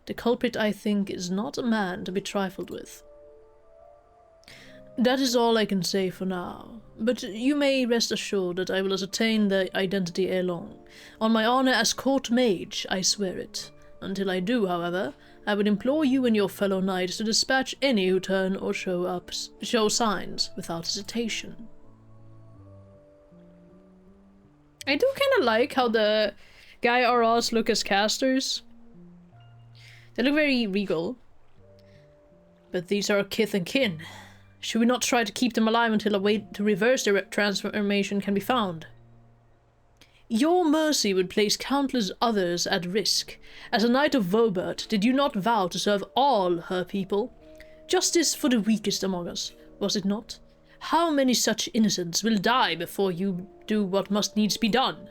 The culprit, I think, is not a man to be trifled with. That is all I can say for now, but you may rest assured that I will ascertain the identity ere long. On my honor as court mage, I swear it. Until I do, however, I would implore you and your fellow knights to dispatch any who turn or show signs without hesitation. I do kind of like how the Guy RRs look as casters. They look very regal. But these are kith and kin. Should we not try to keep them alive until a way to reverse their transformation can be found? Your mercy would place countless others at risk. As a knight of Vobert, did you not vow to serve all her people? Justice for the weakest among us, was it not? How many such innocents will die before you do what must needs be done?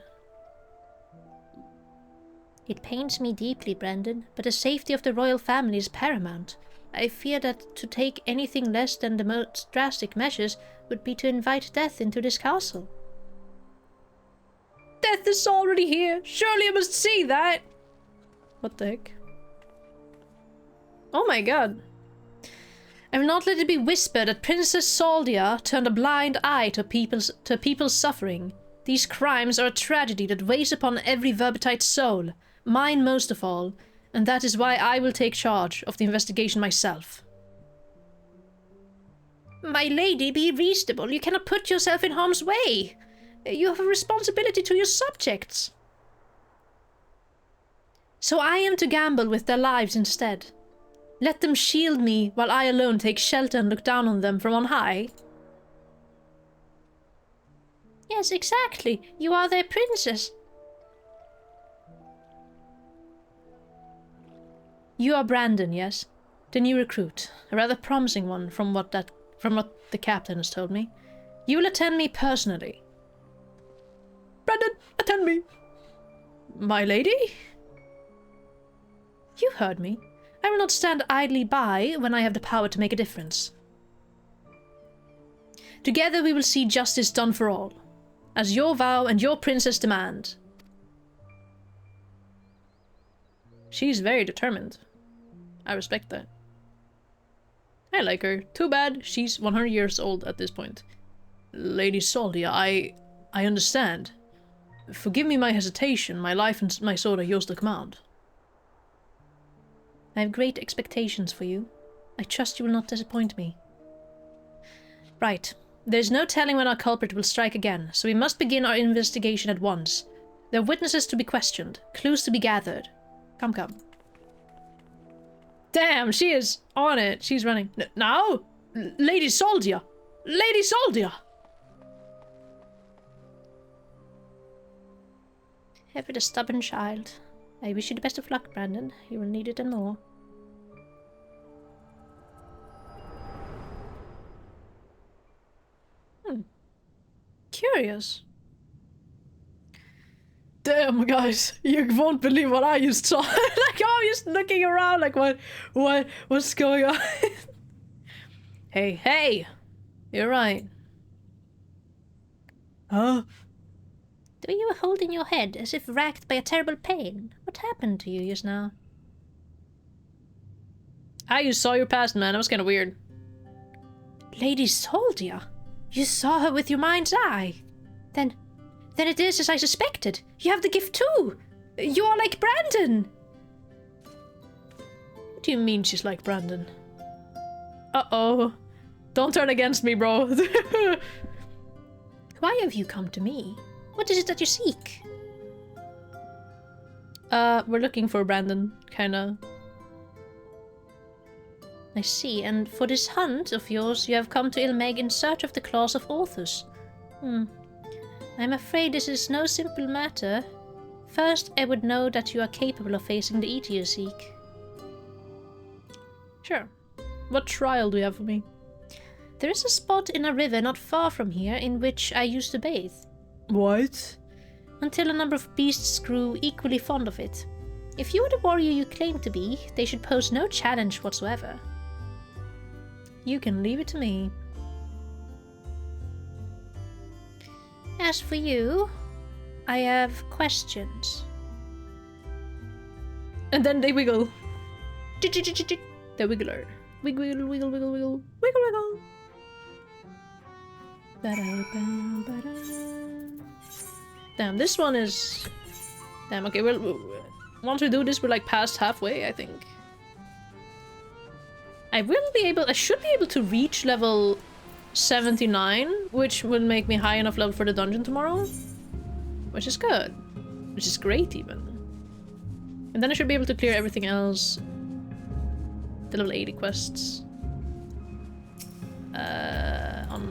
It pains me deeply, Brandon, but the safety of the royal family is paramount. I fear that to take anything less than the most drastic measures would be to invite death into this castle. Death is already here! Surely I must see that! What the heck? Oh my god. I will not let it be whispered that Princess Soldia turned a blind eye to people's suffering. These crimes are a tragedy that weighs upon every Verbertite soul, mine most of all, and that is why I will take charge of the investigation myself. My lady, be reasonable. You cannot put yourself in harm's way. You have a responsibility to your subjects. So I am to gamble with their lives instead. Let them shield me while I alone take shelter and look down on them from on high. Yes, exactly. You are their princess. You are Brandon, yes? The new recruit. A rather promising one from what the captain has told me. You will attend me personally. Brandon, attend me! My lady? You heard me. I will not stand idly by when I have the power to make a difference. Together we will see justice done for all, as your vow and your princess demand. She's very determined. I respect that. I like her. Too bad she's 100 years old at this point. Lady Soldia, I understand. Forgive me my hesitation. My life and my sword are yours to command. I have great expectations for you. I trust you will not disappoint me. Right. There's no telling when our culprit will strike again, so we must begin our investigation at once. There are witnesses to be questioned, clues to be gathered. Come, come. Damn, she is on it. She's running. Now? Lady Soldia! Lady Soldia! Ever the stubborn child. I wish you the best of luck, Brandon. You will need it and more. Curious. Damn, guys, you won't believe what I just saw. Like, I'm just looking around like, what's going on? Hey, you're right. Huh? Do you hold in your head as if racked by a terrible pain? What happened to you just now? I just saw your past, man. That was kind of weird. Lady Soldia? You saw her with your mind's eye? Then it is as I suspected. You have the gift too. You are like Brandon. What do you mean she's like Brandon? Uh-oh. Don't turn against me, bro. Why have you come to me? What is it that you seek? We're looking for Brandon, kinda. I see, and for this hunt of yours, you have come to Ilmeg in search of the claws of Orthus. I'm afraid this is no simple matter. First, I would know that you are capable of facing the Eater you seek. Sure. What trial do you have for me? There is a spot in a river not far from here in which I used to bathe. What? Until a number of beasts grew equally fond of it. If you are the warrior you claim to be, they should pose no challenge whatsoever. You can leave it to me. As for you, I have questions. And then they wiggle. They wiggler. Wiggle, wiggle, wiggle, wiggle, wiggle, wiggle, wiggle. Damn, this one is... Damn, okay, well, once we do this, we're like past halfway, I think. I should be able to reach level 79, which will make me high enough level for the dungeon tomorrow. Which is good. Which is great, even. And then I should be able to clear everything else. The level 80 quests.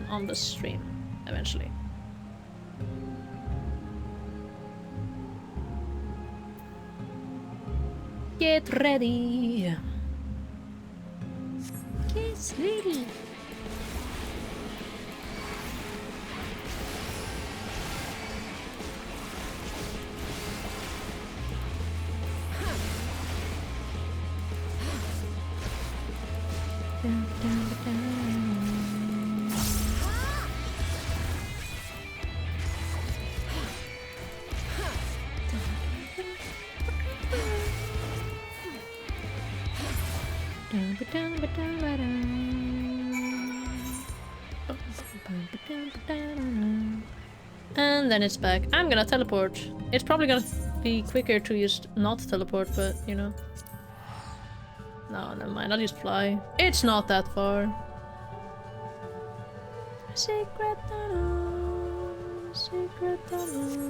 On the stream, eventually. Get ready! Get ready! And then it's back. I'm gonna teleport. It's probably gonna be quicker to just not teleport, but you know. No, never mind. I'll just fly. It's not that far. Secret tunnel, secret tunnel.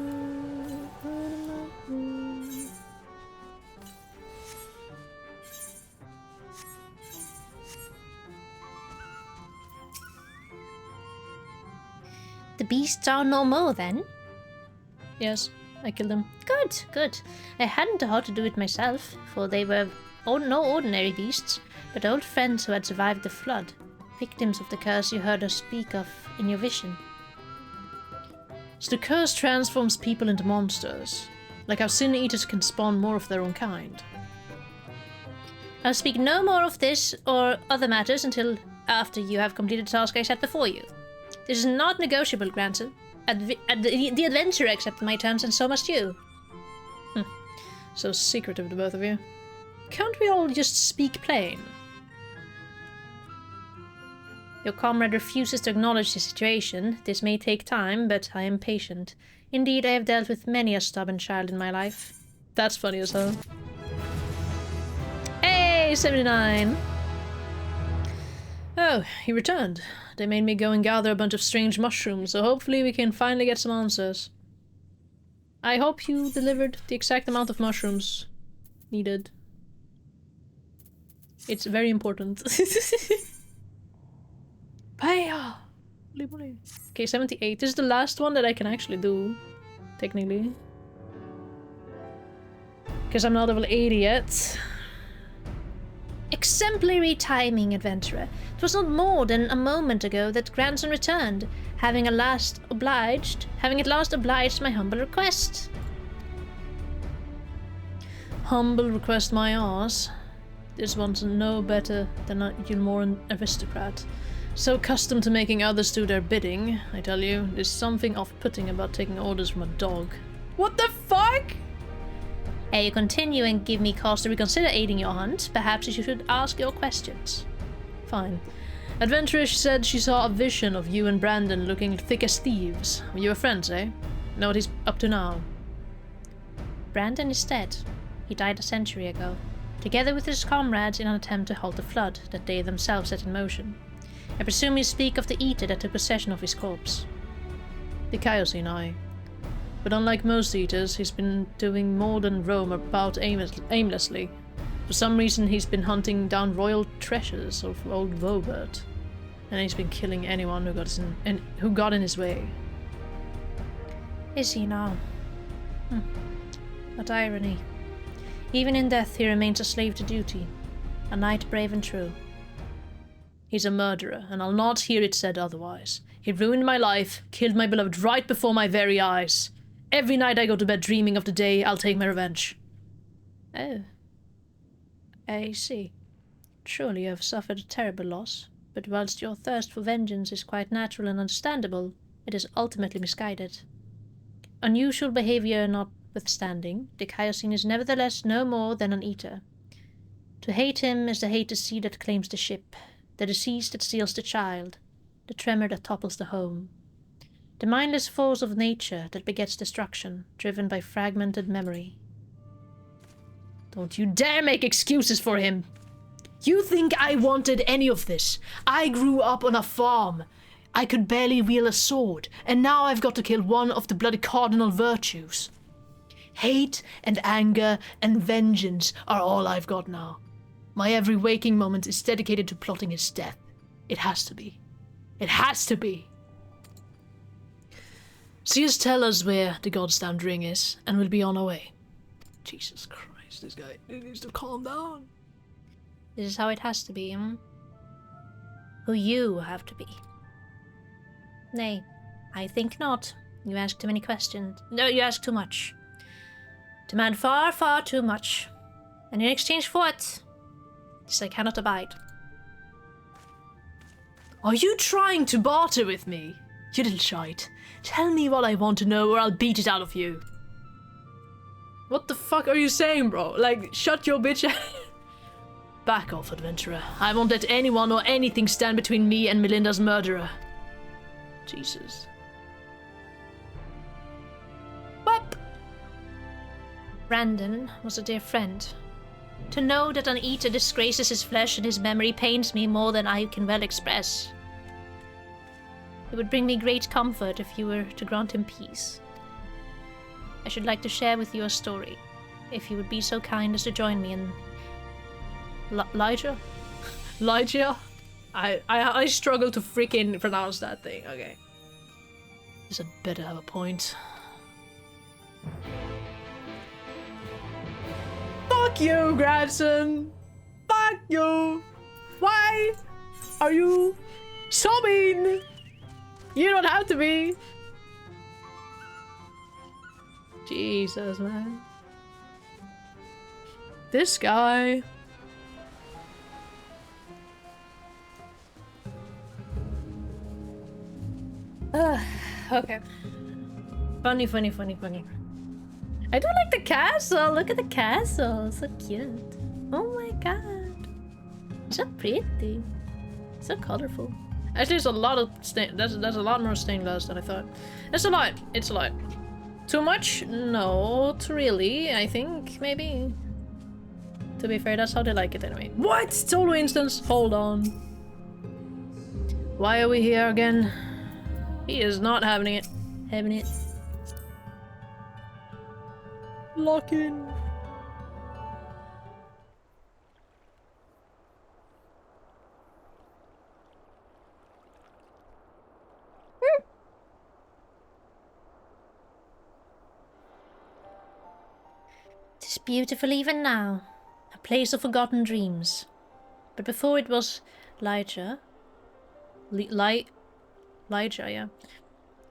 The beasts are no more, then? Yes, I killed them. Good, good. I hadn't the heart to do it myself, for they were no ordinary beasts, but old friends who had survived the flood, victims of the curse you heard us speak of in your vision. So the curse transforms people into monsters, like how sin eaters can spawn more of their own kind. I'll speak no more of this or other matters until after you have completed the task I set before you. This is not negotiable, grandson. The adventurer accepted my terms, and so must you. So secretive, the both of you. Can't we all just speak plain? Your comrade refuses to acknowledge the situation. This may take time, but I am patient. Indeed, I have dealt with many a stubborn child in my life. That's funny as hell. Hey, 79! Oh, he returned. They made me go and gather a bunch of strange mushrooms, so hopefully we can finally get some answers. I hope you delivered the exact amount of mushrooms needed. It's very important. Baya! Okay, 78. This is the last one that I can actually do, technically. Because I'm not level 80 yet. Exemplary timing, adventurer. It was not more than a moment ago that grandson returned, having at last obliged my humble request. Humble request my ass. This one's no better than a Yulmoran aristocrat. So accustomed to making others do their bidding, I tell you, there's something off-putting about taking orders from a dog. What the fuck? Ere you continue and give me cause to reconsider aiding your hunt, perhaps you should ask your questions. Fine. Adventuress said she saw a vision of you and Brandon looking thick as thieves. You were friends, eh? Know what he's up to now? Brandon is dead. He died a century ago, together with his comrades in an attempt to halt the flood that they themselves set in motion. I presume you speak of the eater that took possession of his corpse. The Kaiosine, aye. But unlike most eaters, he's been doing more than roam about aimlessly. For some reason, he's been hunting down royal treasures of old Vobert. And he's been killing anyone who got in his way. Is he now? What irony. Even in death he remains a slave to duty. A knight brave and true. He's a murderer, and I'll not hear it said otherwise. He ruined my life, killed my beloved right before my very eyes. Every night I go to bed dreaming of the day I'll take my revenge. Oh. I see. Surely you have suffered a terrible loss, but whilst your thirst for vengeance is quite natural and understandable, it is ultimately misguided. Unusual behavior notwithstanding, the Kaiosine is nevertheless no more than an eater. To hate him is to hate the sea that claims the ship, the disease that steals the child, the tremor that topples the home. The mindless force of nature that begets destruction, driven by fragmented memory. Don't you dare make excuses for him! You think I wanted any of this? I grew up on a farm. I could barely wield a sword, and now I've got to kill one of the bloody cardinal virtues. Hate and anger and vengeance are all I've got now. My every waking moment is dedicated to plotting his death. It has to be. It has to be. See us tell us where the goddamned ring is, and we'll be on our way. Jesus Christ, this guy needs to calm down. This is how it has to be, Who you have to be. Nay, I think not. You ask too many questions. No, you ask too much. Demand far, far too much. And in exchange for it, this I cannot abide. Are you trying to barter with me? You little shite. Tell me what I want to know or I'll beat it out of you. What the fuck are you saying, bro? Like, shut your bitch ass. Back off, adventurer. I won't let anyone or anything stand between me and Melinda's murderer. Jesus. What? Brandon was a dear friend. To know that an eater disgraces his flesh and his memory pains me more than I can well express. It would bring me great comfort if you were to grant him peace. I should like to share with you a story, if you would be so kind as to join me in... Lygia? Lygia? I struggle to freaking pronounce that thing. Okay. This had better have a point. Fuck you, grandson! Fuck you! Why are you so mean? You don't have to be. Jesus, man. This guy. Okay. Funny. I do like the castle. Look at the castle. So cute. Oh my god. So pretty. So colorful. Actually, there's a lot of there's a lot more stained glass than I thought. It's a lot. It's a lot. Too much? No, not really. I think maybe. To be fair, that's how they like it anyway. What? Solo instance? Hold on. Why are we here again? He is not having it. Having it. Lock in. It is beautiful even now. A place of forgotten dreams. But before it was Lygia. Lygia, yeah.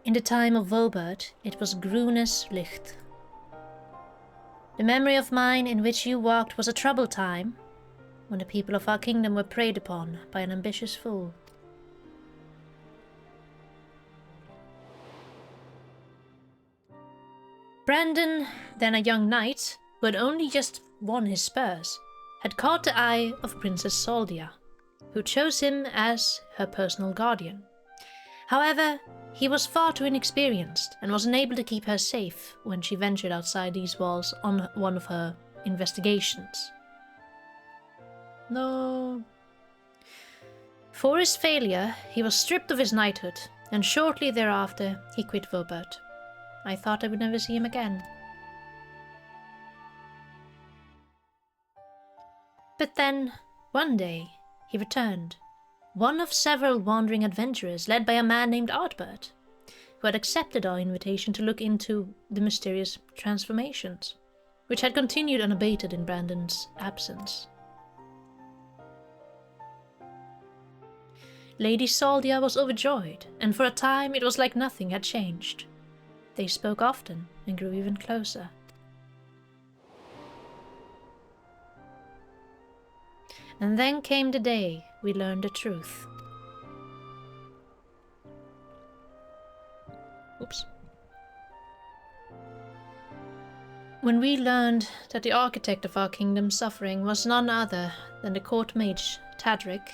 In the time of Vobert, it was Grünes Licht. The memory of mine in which you walked was a troubled time, when the people of our kingdom were preyed upon by an ambitious fool. Brandon, then a young knight, who had only just won his spurs, had caught the eye of Princess Soldia, who chose him as her personal guardian. However, he was far too inexperienced and was unable to keep her safe when she ventured outside these walls on one of her investigations. No. For his failure, he was stripped of his knighthood, and shortly thereafter he quit Vobert. I thought I would never see him again. But then, one day, he returned, one of several wandering adventurers led by a man named Artbert, who had accepted our invitation to look into the mysterious transformations, which had continued unabated in Brandon's absence. Lady Saldia was overjoyed, and for a time it was like nothing had changed. They spoke often and grew even closer. And then came the day we learned the truth. Oops. When we learned that the architect of our kingdom's suffering was none other than the court mage, Tadric.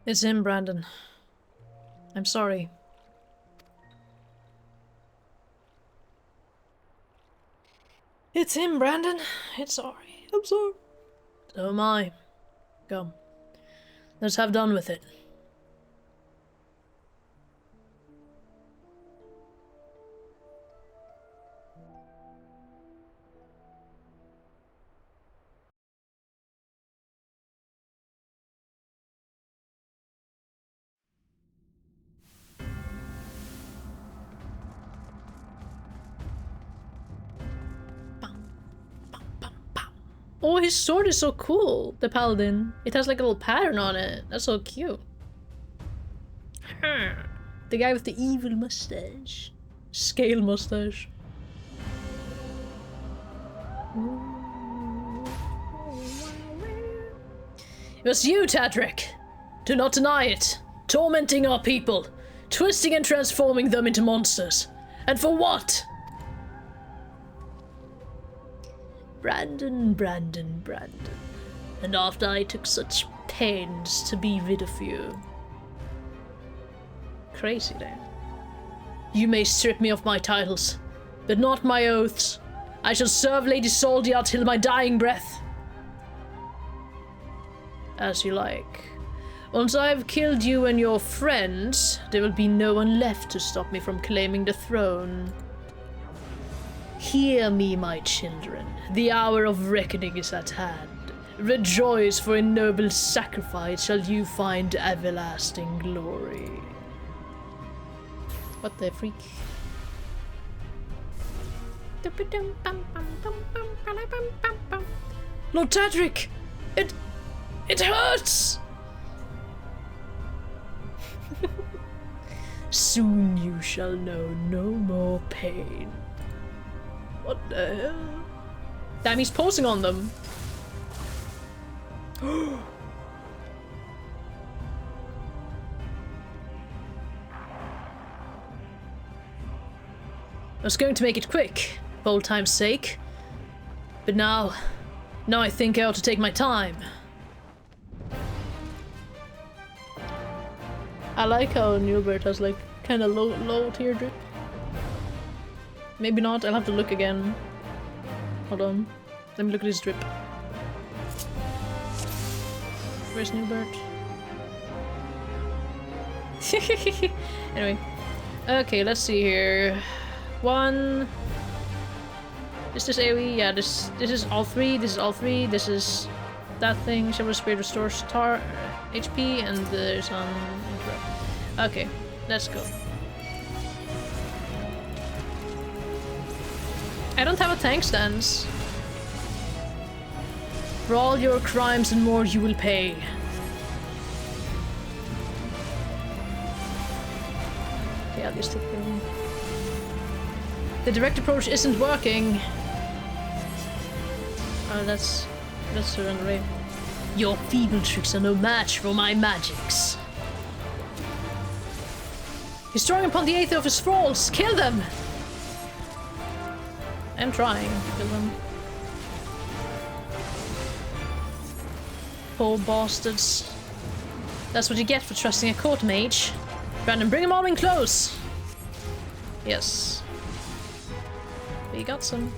It's him, Brandon. I'm sorry. It's him, Brandon. It's sorry. I'm sorry. So am I. Come. Let's have done with it. Oh, his sword is so cool, the paladin. It has like a little pattern on it. That's so cute. The guy with the evil mustache. Scale mustache. It was you, Tadric. Do not deny it. Tormenting our people. Twisting and transforming them into monsters. And for what? Brandon, Brandon, Brandon. And after I took such pains to be rid of you. Crazy then. You may strip me of my titles, but not my oaths. I shall serve Lady Saldia till my dying breath. As you like. Once I have killed you and your friends, there will be no one left to stop me from claiming the throne. Hear me, my children. The hour of reckoning is at hand. Rejoice, for in noble sacrifice shall you find everlasting glory. What the freak? Lord Tadric! It hurts! Soon you shall know no more pain. What the hell? Damn, he's posing on them. I was going to make it quick, for old time's sake. But now I think I ought to take my time. I like how Newbert has like kind of low tier drip. Maybe not, I'll have to look again. Hold on. Let me look at his drip. Where's Newbert? Anyway. Okay, let's see here. One. Is this AoE? Yeah, this is all three. This is all three. This is that thing. Chivalrous Spirit restores star HP, and there's okay, let's go. I don't have a tank stance. For all your crimes and more you will pay. Okay, I'll just take them. The direct approach isn't working. Let's surrender it. Your feeble tricks are no match for my magics. He's drawing upon the eighth of his thralls. Kill them! I'm trying to kill them. Poor bastards. That's what you get for trusting a court mage. Brandon, bring them all in close. Yes. We got some.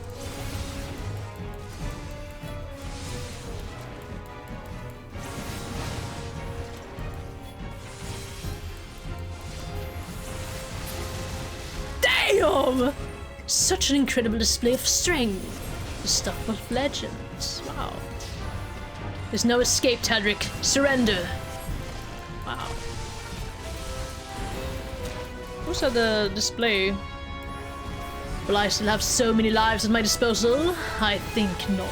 Damn! Such an incredible display of strength. The stuff of legends. Wow. There's no escape, Tadric. Surrender. Wow. Who's at the display? Will I still have so many lives at my disposal? I think not.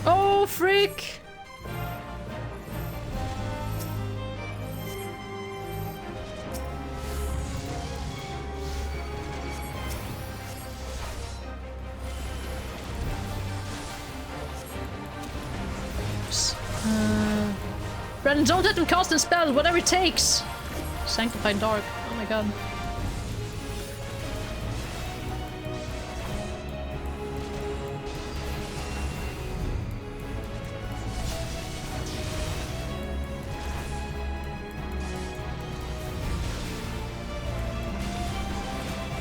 Oh, freak! Brandon, don't let them cast a spell, whatever it takes! Sanctified Dark, oh my god.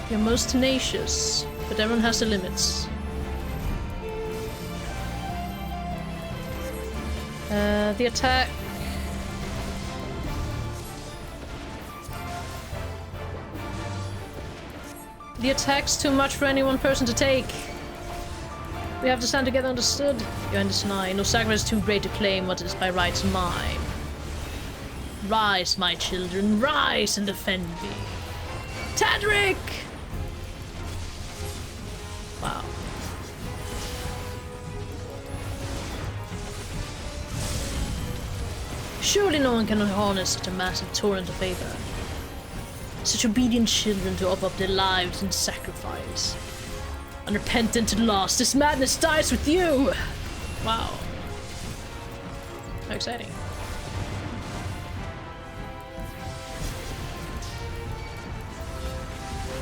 You're most tenacious, but everyone has their limits. The attack... The attack's too much for any one person to take. We have to stand together, understood? Your end is nigh. No sacrifice is too great to claim what is by rights mine. Rise, my children, rise and defend me. Tadric! Wow. Surely no one can harness such a massive torrent of favor. Such obedient children to offer up their lives in sacrifice. Unrepentant and lost, this madness dies with you! Wow. How exciting.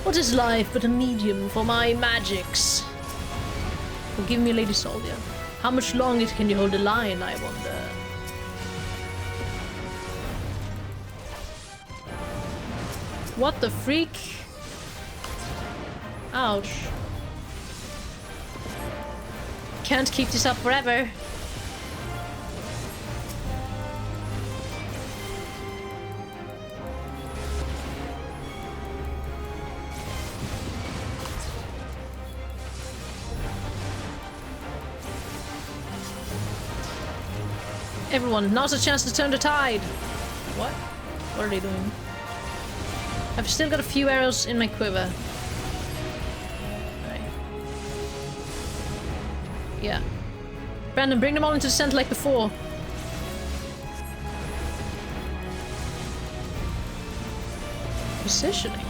What is life but a medium for my magics? Forgive me, Lady Soldia. How much longer can you hold the line, I wonder? What the freak? Ouch. Can't keep this up forever. Everyone, now's a chance to turn the tide. What? What are they doing? I've still got a few arrows in my quiver. Right. Yeah. Brandon, bring them all into the center like before. Positioning.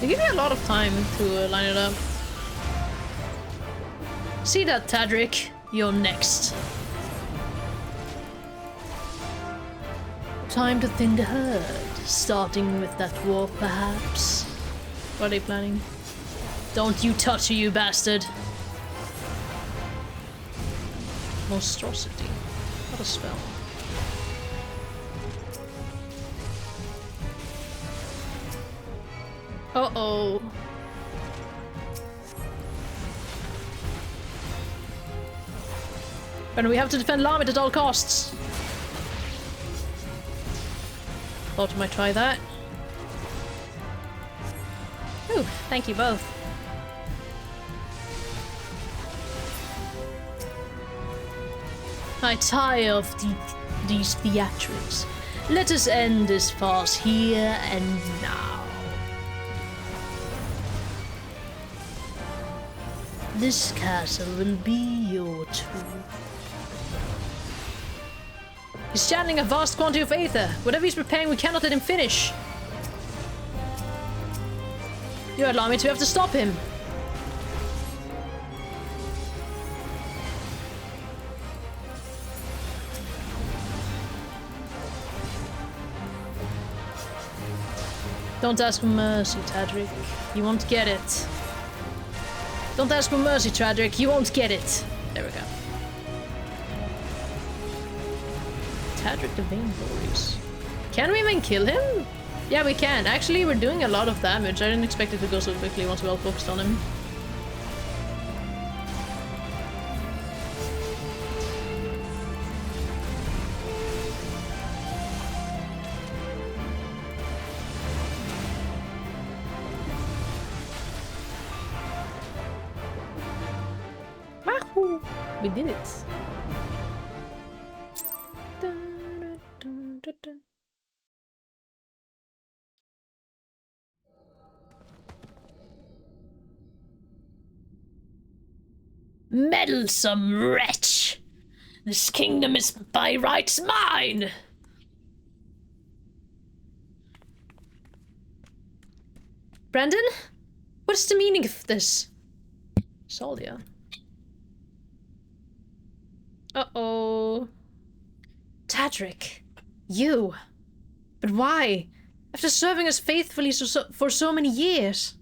They give me a lot of time to line it up. See that, Tadric? You're next. Time to thin the herd. Starting with that war, perhaps? What are they planning? Don't you touch her, you bastard! Monstrosity. What a spell. Uh-oh. And we have to defend Lamit at all costs. Thought I might try that. Ooh, thank you both. I tire of these theatrics. Let us end this farce here and now. This castle will be your tomb. He's channeling a vast quantity of aether. Whatever he's preparing, we cannot let him finish. You allow me to have to stop him. Don't ask for mercy, Tadric. You won't get it. Don't ask for mercy, Tadric. You won't get it. There we go. Tadric the Vainglory's. Can we even kill him? Yeah, we can. Actually, we're doing a lot of damage. I didn't expect it to go so quickly once we all focused on him. Wahoo! We did it. Meddlesome wretch! This kingdom is by rights mine! Brandon? What's the meaning of this? Soldia. Uh-oh. Tadric. You. But why? After serving us faithfully for so many years.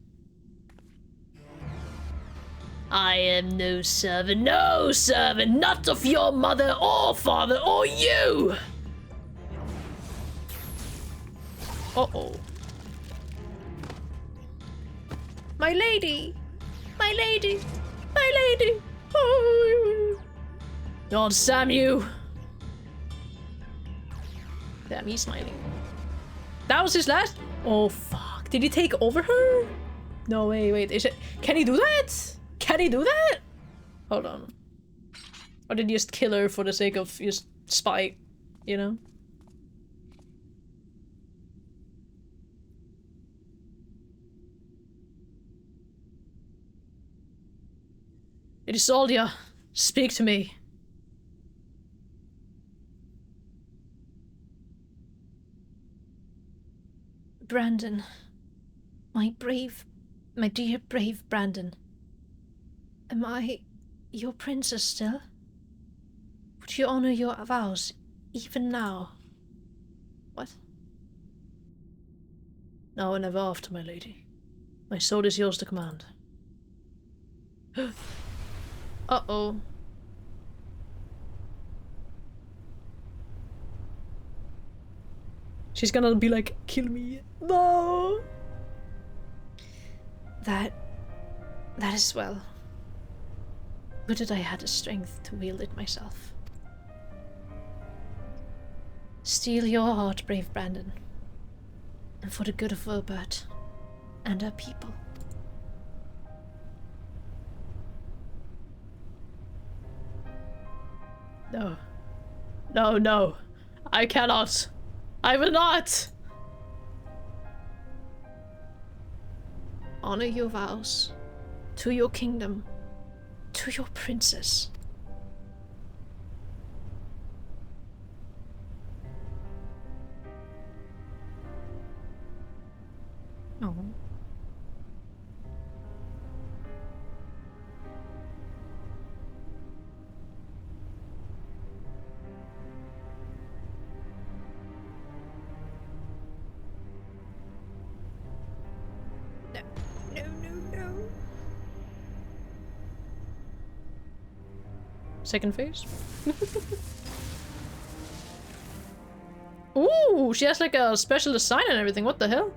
I am no servant, not of your mother or father or you! Uh-oh. My lady! My lady! My lady! Oh. God damn you! Damn, he's smiling. That was his last? Oh, fuck. Did he take over her? No, wait. Is it... Can he do that? Can he do that? Hold on. Or did he just kill her for the sake of just spite? You know? It is Soldia. Speak to me. Brandon. My dear brave Brandon. Am I your princess still? Would you honor your vows, even now? What? Now and ever after, my lady. My sword is yours to command. Uh-oh. She's gonna be like, kill me. No! That is well. Would that I had the strength to wield it myself. Steel your heart, brave Brandon. And for the good of Urbert and her people. No. No. I cannot. I will not! Honor your vows. To your kingdom. To your princess. Oh. No. Second phase? Ooh, she has like a special design and everything. What the hell?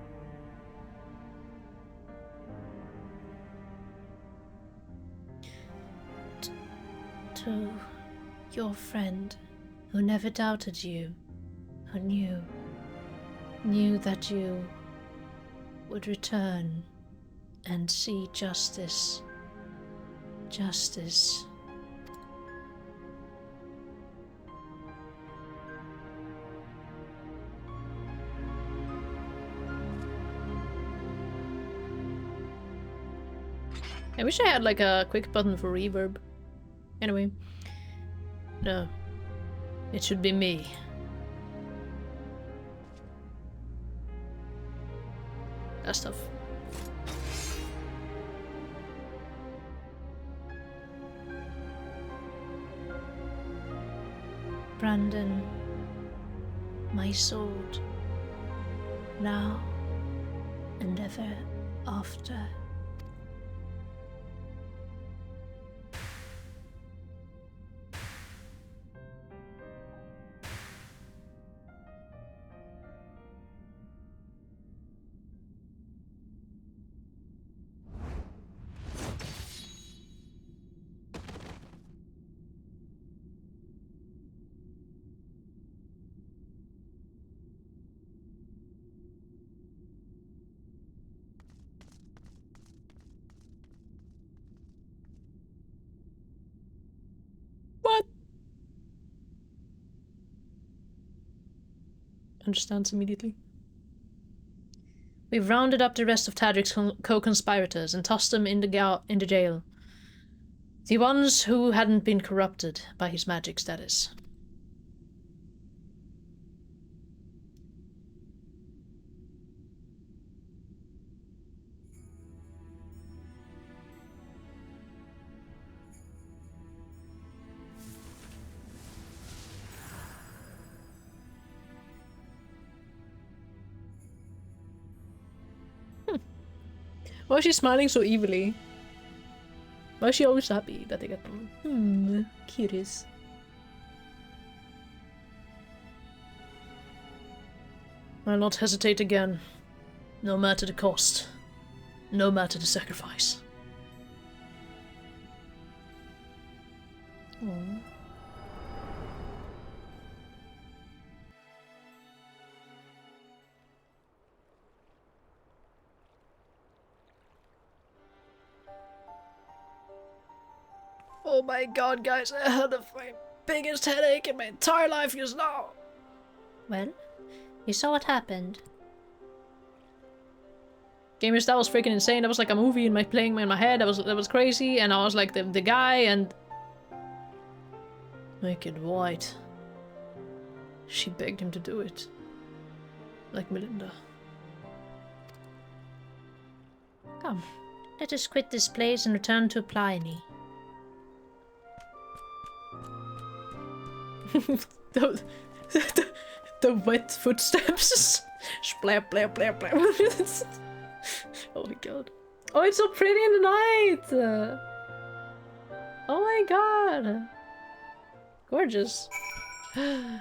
To your friend who never doubted you, who knew that you would return and see justice. Justice. I wish I had like a quick button for reverb. Anyway. No. It should be me. That stuff. Brandon, my sword, now and ever after. What? Understands immediately. We've rounded up the rest of Tadric's co-conspirators and tossed them in the jail. The ones who hadn't been corrupted by his magic status. Why is she smiling so evilly? Why is she always happy that they get them? Curious. I'll not hesitate again. No matter the cost. No matter the sacrifice. Aww. Oh my god, guys, I had my biggest headache in my entire life just now. Well, you saw what happened. Gamers, that was freaking insane. That was like a movie playing in my head. That was crazy, and I was like the guy and make it white. She begged him to do it. Like Melinda. Come, let us quit this place and return to Pliny. the wet footsteps. Splap, blap, blap, blap. Oh my god. Oh, it's so pretty in the night! Oh my god! Gorgeous. Oh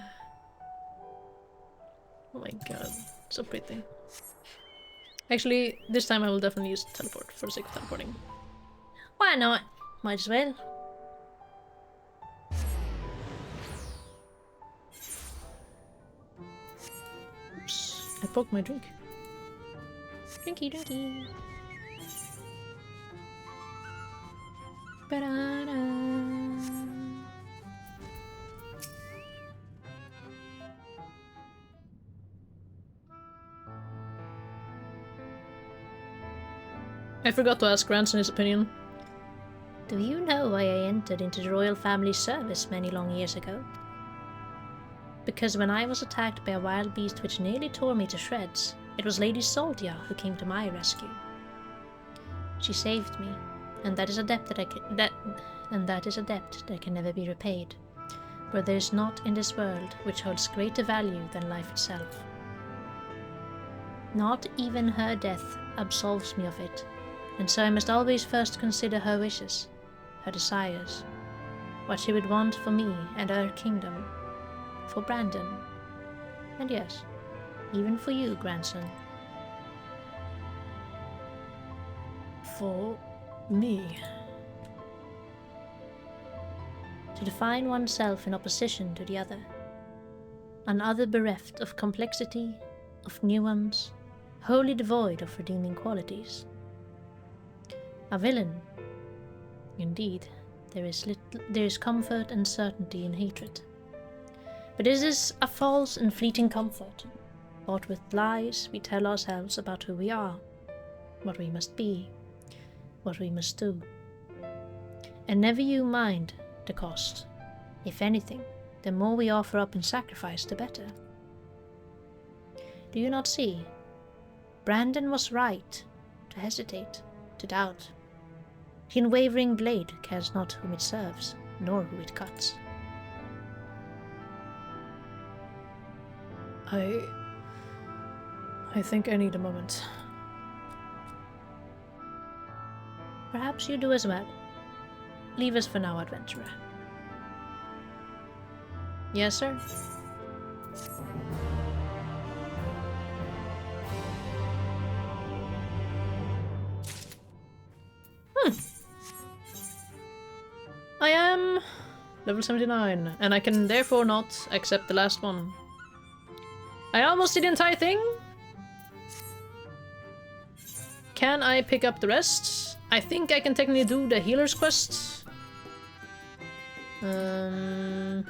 my god. So pretty. Actually, this time I will definitely use teleport for the sake of teleporting. Why not? Might as well. Oops. I poked my drink. Drinky drinky. I forgot to ask Grandson his opinion. Do you know why I entered into the royal family service many long years ago? Because when I was attacked by a wild beast which nearly tore me to shreds, it was Lady Soldia who came to my rescue. She saved me, and that is a debt that can never be repaid. For there is naught in this world which holds greater value than life itself. Not even her death absolves me of it, and so I must always first consider her wishes, her desires, what she would want for me and our kingdom, for Brandon, and yes, even for you, grandson. For me. To define oneself in opposition to the other, an other bereft of complexity, of nuance, wholly devoid of redeeming qualities. A villain. Indeed, there is comfort and certainty in hatred. But it is a false and fleeting comfort, bought with lies we tell ourselves about who we are, what we must be, what we must do. And never you mind the cost. If anything, the more we offer up in sacrifice, the better. Do you not see? Brandon was right to hesitate, to doubt. The unwavering blade cares not whom it serves, nor who it cuts. I think I need a moment. Perhaps you do as well. Leave us for now, adventurer. Yes, sir. I am level 79, and I can therefore not accept the last one. I almost did the entire thing. Can I pick up the rest? I think I can technically do the healer's quest. I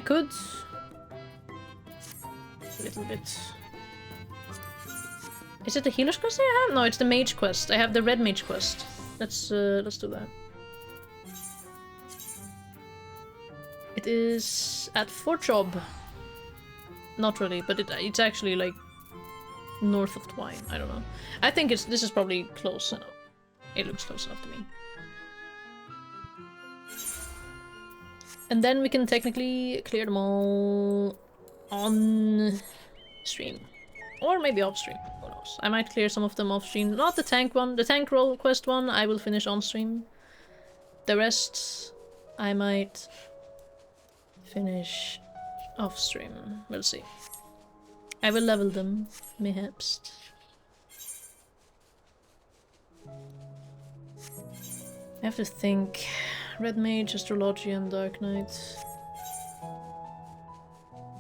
could. A little bit. Is it the healer's quest I have? No, it's the mage quest. I have the red mage quest. Let's do that. It is at Fort Job. Not really, but it's actually like north of Twine. I don't know. I think this is probably close enough. It looks close enough to me. And then we can technically clear them all on stream. Or maybe off stream. Who knows? I might clear some of them off stream. Not the tank one. The tank roll quest one I will finish on stream. The rest I might finish off stream. We'll see. I will level them, mayhaps. I have to think. Red Mage, Astrology, and Dark Knight.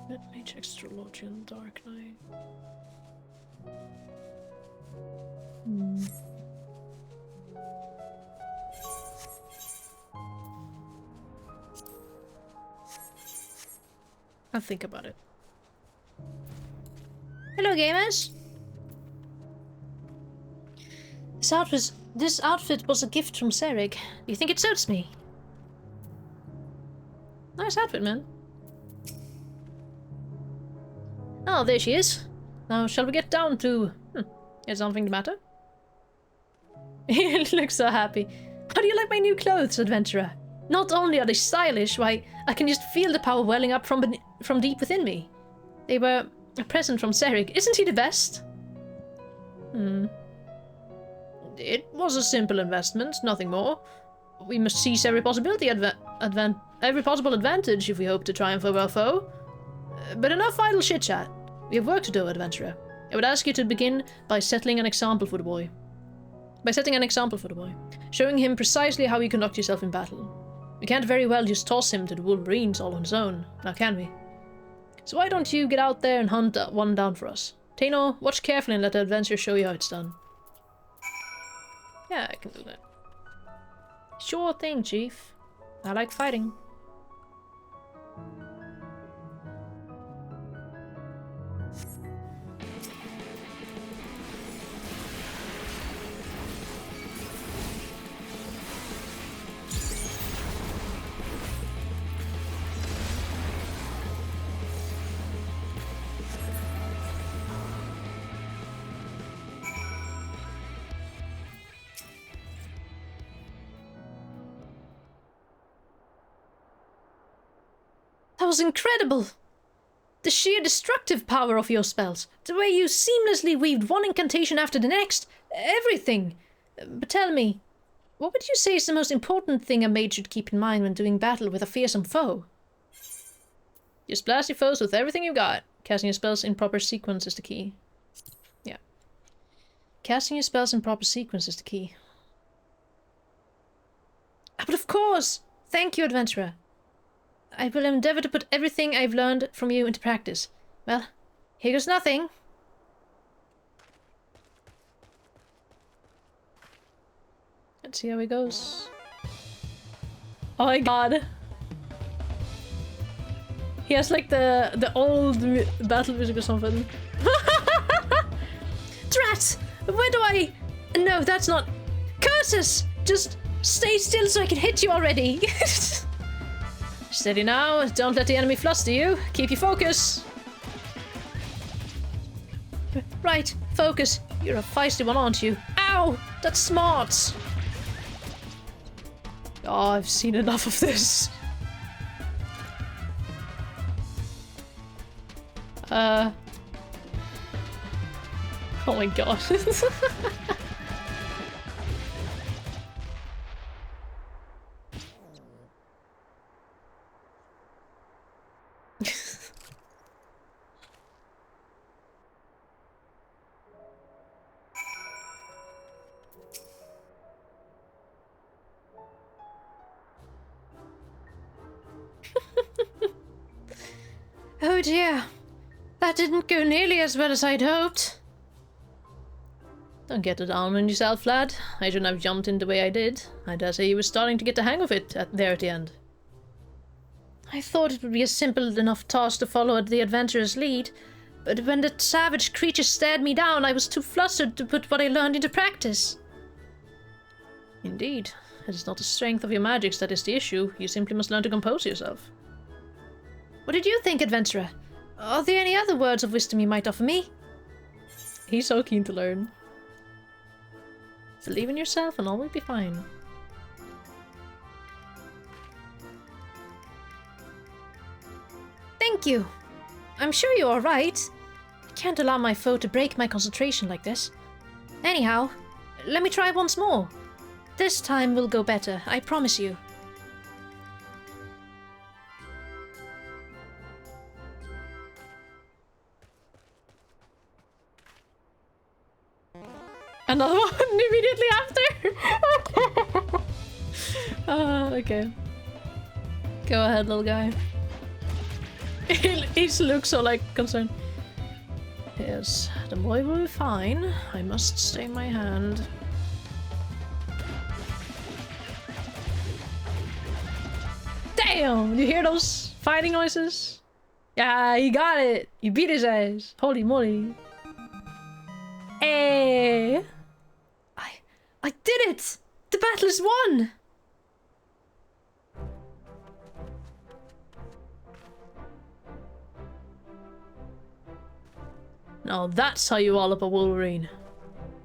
Red Mage, Astrology, and Dark Knight. I'll think about it. Hello, gamers! This outfit was a gift from Serig. Do you think it suits me? Nice outfit, man. Oh, there she is. Now, shall we get down to... Is something the matter? You look so happy. How do you like my new clothes, adventurer? Not only are they stylish, why, I can just feel the power welling up from deep within me. They were a present from Serig. Isn't he the best? It was a simple investment, nothing more. We must seize every possibility every possible advantage if we hope to triumph over our foe. But enough idle chit-chat. We have work to do, adventurer. I would ask you to begin by setting an example for the boy. Showing him precisely how you conduct yourself in battle. We can't very well just toss him to the Wolverines all on his own, now can we? So why don't you get out there and hunt one down for us? Tano, watch carefully and let the adventurer show you how it's done. Yeah, I can do that. Sure thing, Chief. I like fighting. That was incredible! The sheer destructive power of your spells. The way you seamlessly weaved one incantation after the next. Everything. But tell me, what would you say is the most important thing a mage should keep in mind when doing battle with a fearsome foe? Just blast your foes with everything you got. Casting your spells in proper sequence is the key. Yeah. Casting your spells in proper sequence is the key. But of course! Thank you, adventurer. I will endeavor to put everything I've learned from you into practice. Well, here goes nothing. Let's see how it goes. Oh my god. He has like the old battle music or something. that? Where do I... No, that's not... Curses! Just stay still so I can hit you already. Steady now. Don't let the enemy fluster you. Keep your focus. Right, focus. You're a feisty one, aren't you? Ow! That's smart. Oh, I've seen enough of this. Oh my god. Oh dear. That didn't go nearly as well as I'd hoped. Don't get down on yourself, lad. I shouldn't have jumped in the way I did. I dare say you were starting to get the hang of it there at the end. I thought it would be a simple enough task to follow the adventurer's lead, but when the savage creature stared me down, I was too flustered to put what I learned into practice. Indeed. It is not the strength of your magics that is the issue. You simply must learn to compose yourself. What did you think, adventurer? Are there any other words of wisdom you might offer me? He's so keen to learn. Believe in yourself and all will be fine. Thank you. I'm sure you're alright. I can't allow my foe to break my concentration like this. Anyhow, let me try once more. This time will go better, I promise you. Another one immediately after? Okay. Go ahead, little guy. He looks so, like, concerned. Yes, the boy will be fine. I must stay my hand. Damn! You hear those fighting noises? Yeah, you got it! You beat his ass! Holy moly! Hey! I did it! The battle is won! Now that's how you wallop a Wolverine.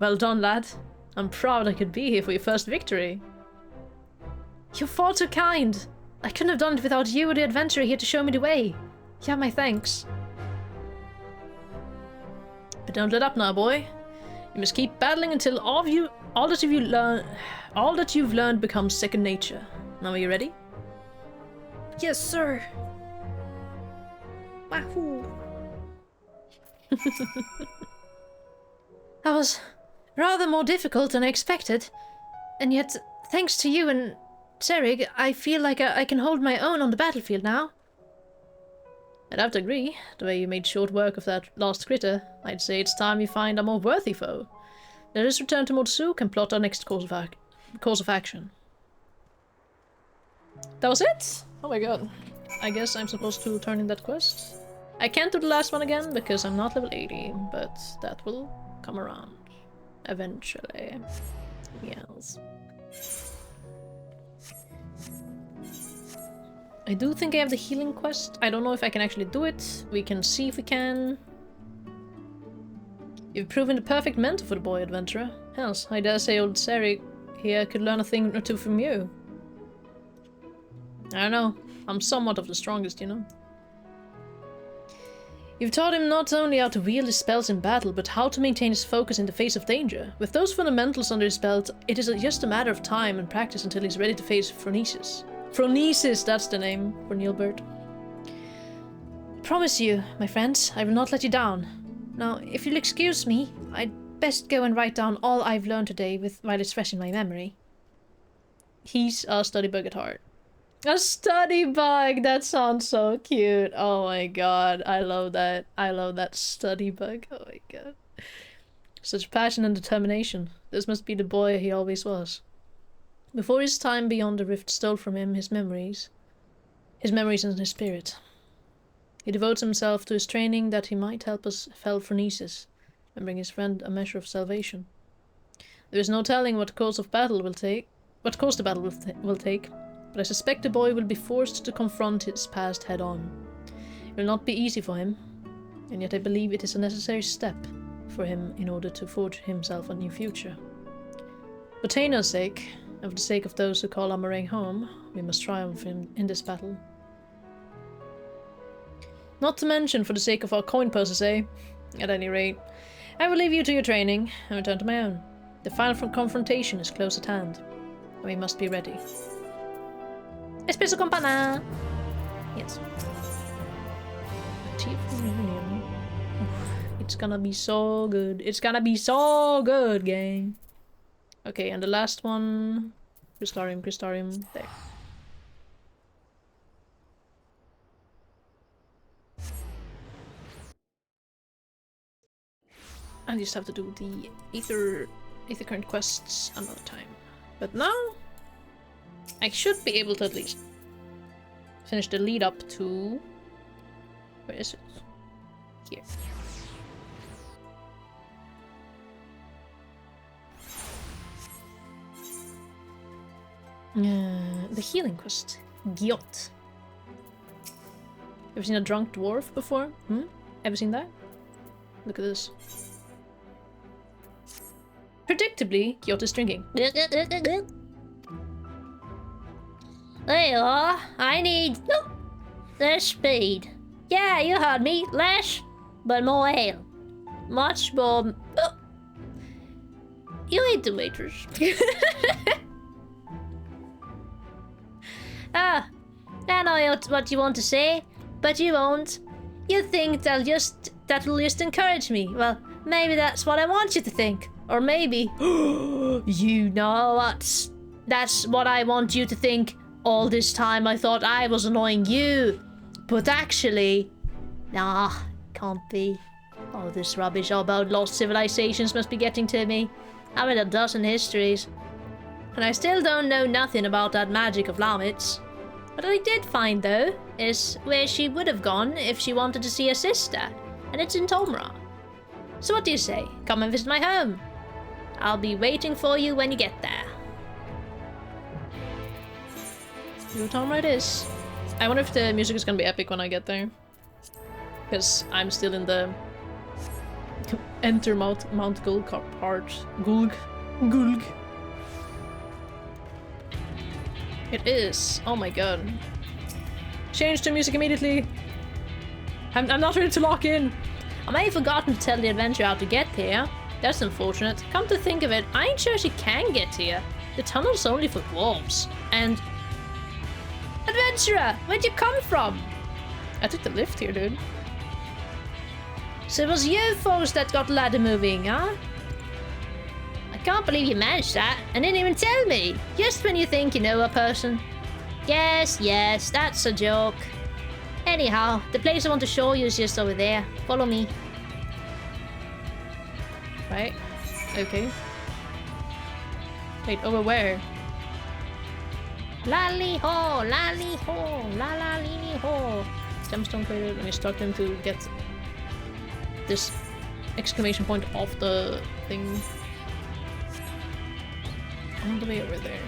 Well done, lad. I'm proud I could be here for your first victory. You're far too kind. I couldn't have done it without you or the adventurer here to show me the way. You have my thanks. But don't let up now, boy. You must keep battling until all that you've learned becomes second nature. Now are you ready? Yes, sir. Wahoo! That was rather more difficult than I expected, and yet, thanks to you and Serig, I feel like I can hold my own on the battlefield now. I'd have to agree. The way you made short work of that last critter, I'd say it's time you find a more worthy foe. Let us return to Motsuk and plot our next course of action. That was it? Oh my god. I guess I'm supposed to turn in that quest. I can't do the last one again because I'm not level 80, but that will come around. Eventually. Yes. I do think I have the healing quest. I don't know if I can actually do it. We can see if we can. You've proven the perfect mentor for the boy, adventurer. Else, I dare say old Sari here could learn a thing or two from you. I don't know. I'm somewhat of the strongest, you know. You've taught him not only how to wield his spells in battle, but how to maintain his focus in the face of danger. With those fundamentals under his belt, it is just a matter of time and practice until he's ready to face Phronesis. Phronesis, that's the name for Neilbert. I promise you, my friends, I will not let you down. Now, if you'll excuse me, I'd best go and write down all I've learned today while it's fresh in my memory. He's a study bug at heart. A study bug! That sounds so cute. Oh my god, I love that. I love that study bug. Oh my god. Such passion and determination. This must be the boy he always was. Before his time beyond the rift stole from him his memories and his spirit. He devotes himself to his training that he might help us fell Phronesis. and bring his friend a measure of salvation. There is no telling what course the battle will take, but I suspect the boy will be forced to confront his past head-on. It will not be easy for him, and yet I believe it is a necessary step for him in order to forge himself a new future. For Taina's sake, and for the sake of those who call Amarang home, we must triumph in this battle. Not to mention for the sake of our coin purses, eh? At any rate, I will leave you to your training and return to my own. The final confrontation is close at hand, and we must be ready. Espresso campana! Yes. It's gonna be so good. It's gonna be so good, gang. Okay, and the last one... Crystarium, there. I just have to do the Aether current quests another time. But now, I should be able to at least finish the lead up to... Where is it? Here. The healing quest. Gyot. Ever seen a drunk dwarf before? Ever seen that? Look at this. Predictably, Gyot is drinking. There you are. I need less speed. Yeah, you heard me. Less, but more ale. Much more... You ain't the waitress. I know what you want to say, but you won't. You think that'll just encourage me. Well, maybe that's what I want you to think. Or maybe... You know what? That's what I want you to think. All this time I thought I was annoying you. But actually... Nah, can't be. All this rubbish about lost civilizations must be getting to me. I read a dozen histories. And I still don't know nothing about that magic of Lamitz. What I did find, though, is where she would have gone if she wanted to see her sister. And it's in Tomra. So what do you say? Come and visit my home. I'll be waiting for you when you get there. Your Tomra it is. I wonder if the music is gonna be epic when I get there. Because I'm still in the... Enter Mount Gulg part. Gulg. It is. Oh my god. Change the music immediately. I'm not ready to lock in. I may have forgotten to tell the adventurer how to get here. That's unfortunate. Come to think of it, I ain't sure she can get here. The tunnel's only for dwarves. And... Adventurer! Where'd you come from? I took the lift here, dude. So it was you folks that got the ladder moving, huh? I can't believe you managed that and didn't even tell me. Just when you think you know a person. Yes, that's a joke. Anyhow, the place I want to show you is just over there. Follow me. Right. Okay. Wait, over where? Lally-ho, lally-ho, la-la-lily-ho. Gemstone crater. Let me start them to get this exclamation point off the thing. All the way over there.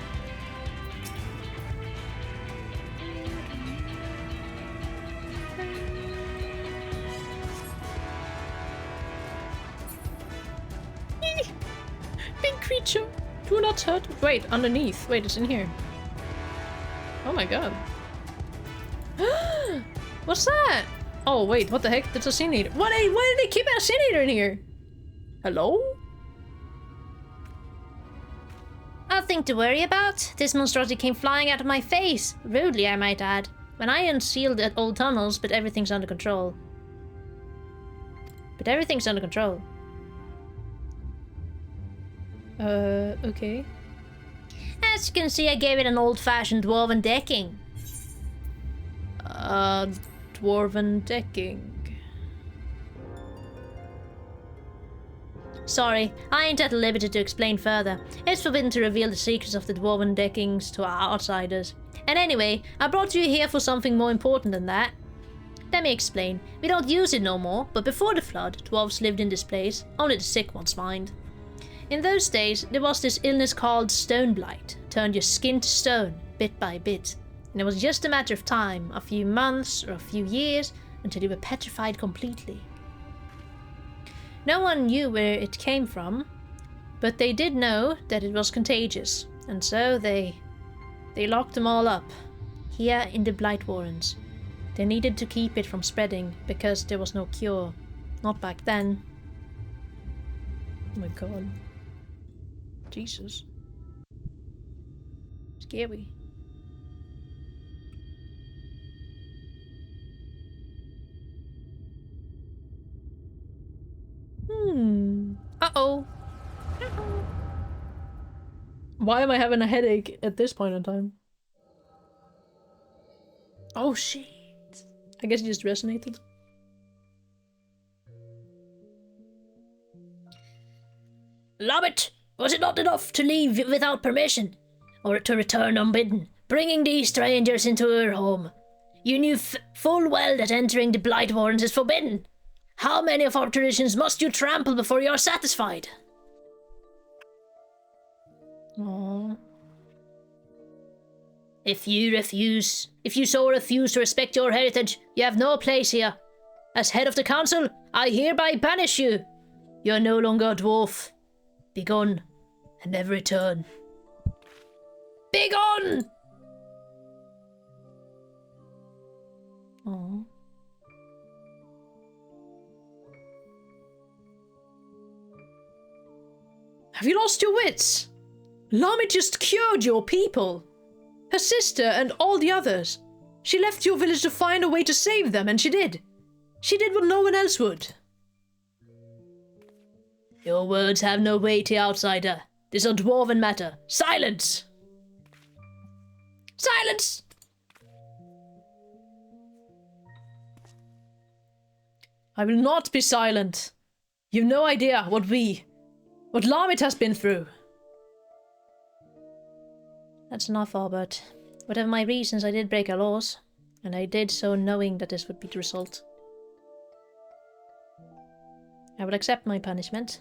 Big creature! Do not hurt. Wait, underneath. Wait, it's in here. Oh my god. What's that? Oh wait, what the heck? That's a Cineater. Why did they keep a Cineater in here? Hello? Nothing to worry about. This monstrosity came flying out of my face. Rudely, I might add. When I unsealed the old tunnels, but everything's under control. Okay. As you can see, I gave it an old-fashioned dwarven decking. Dwarven decking. Sorry, I ain't at liberty to explain further. It's forbidden to reveal the secrets of the dwarven deckings to our outsiders. And anyway, I brought you here for something more important than that. Let me explain. We don't use it no more, but before the flood, dwarves lived in this place, only the sick ones mind. In those days, there was this illness called stone blight, turned your skin to stone, bit by bit. And it was just a matter of time, a few months or a few years, until you were petrified completely. No one knew where it came from, but they did know that it was contagious, and so they locked them all up, here in the Blight Warrens. They needed to keep it from spreading, because there was no cure. Not back then. Oh my god. Jesus. Scary. Uh-oh. Why am I having a headache at this point in time? Oh shit. I guess it just resonated. Lobbit! Was it not enough to leave without permission? Or to return unbidden, bringing these strangers into your home? You knew full well that entering the Blight Warrens is forbidden. How many of our traditions must you trample before you are satisfied? Aww. If you so refuse to respect your heritage, you have no place here. As head of the council, I hereby banish you. You are no longer a dwarf. Begone, and never return. Begone! Aww. Have you lost your wits? Lami just cured your people. Her sister and all the others. She left your village to find a way to save them, and she did. She did what no one else would. Your words have no weight here, outsider. This is a dwarven matter. Silence! Silence! I will not be silent. You've no idea what Lamit has been through. That's enough, Albert. Whatever my reasons, I did break our laws. And I did so knowing that this would be the result. I will accept my punishment.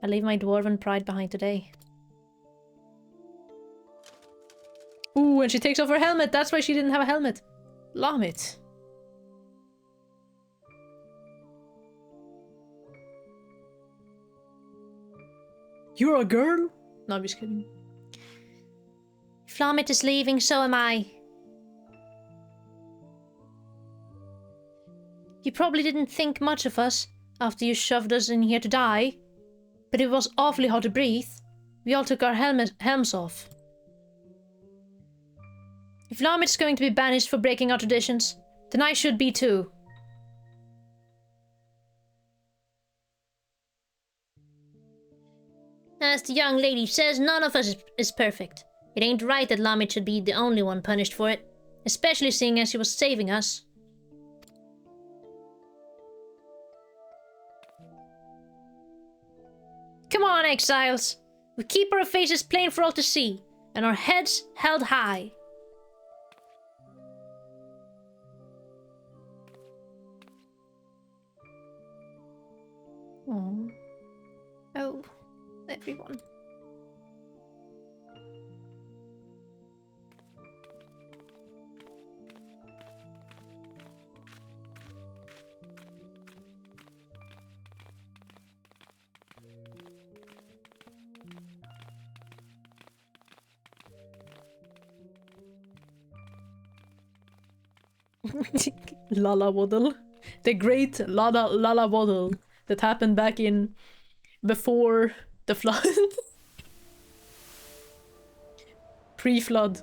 I leave my dwarven pride behind today. Ooh, and she takes off her helmet. That's why she didn't have a helmet. Lamit. You're a girl? No, I'm just kidding. If Lamit is leaving, so am I. You probably didn't think much of us after you shoved us in here to die. But it was awfully hard to breathe. We all took our helms off. If Lamit's going to be banished for breaking our traditions, then I should be too. As the young lady says, none of us is perfect. It ain't right that Lamit should be the only one punished for it, especially seeing as she was saving us. Come on, exiles. We keep our faces plain for all to see, and our heads held high. Aww. Oh, everyone. Lala Waddle. The great Lala Waddle that happened back in before the flood. Pre-flood.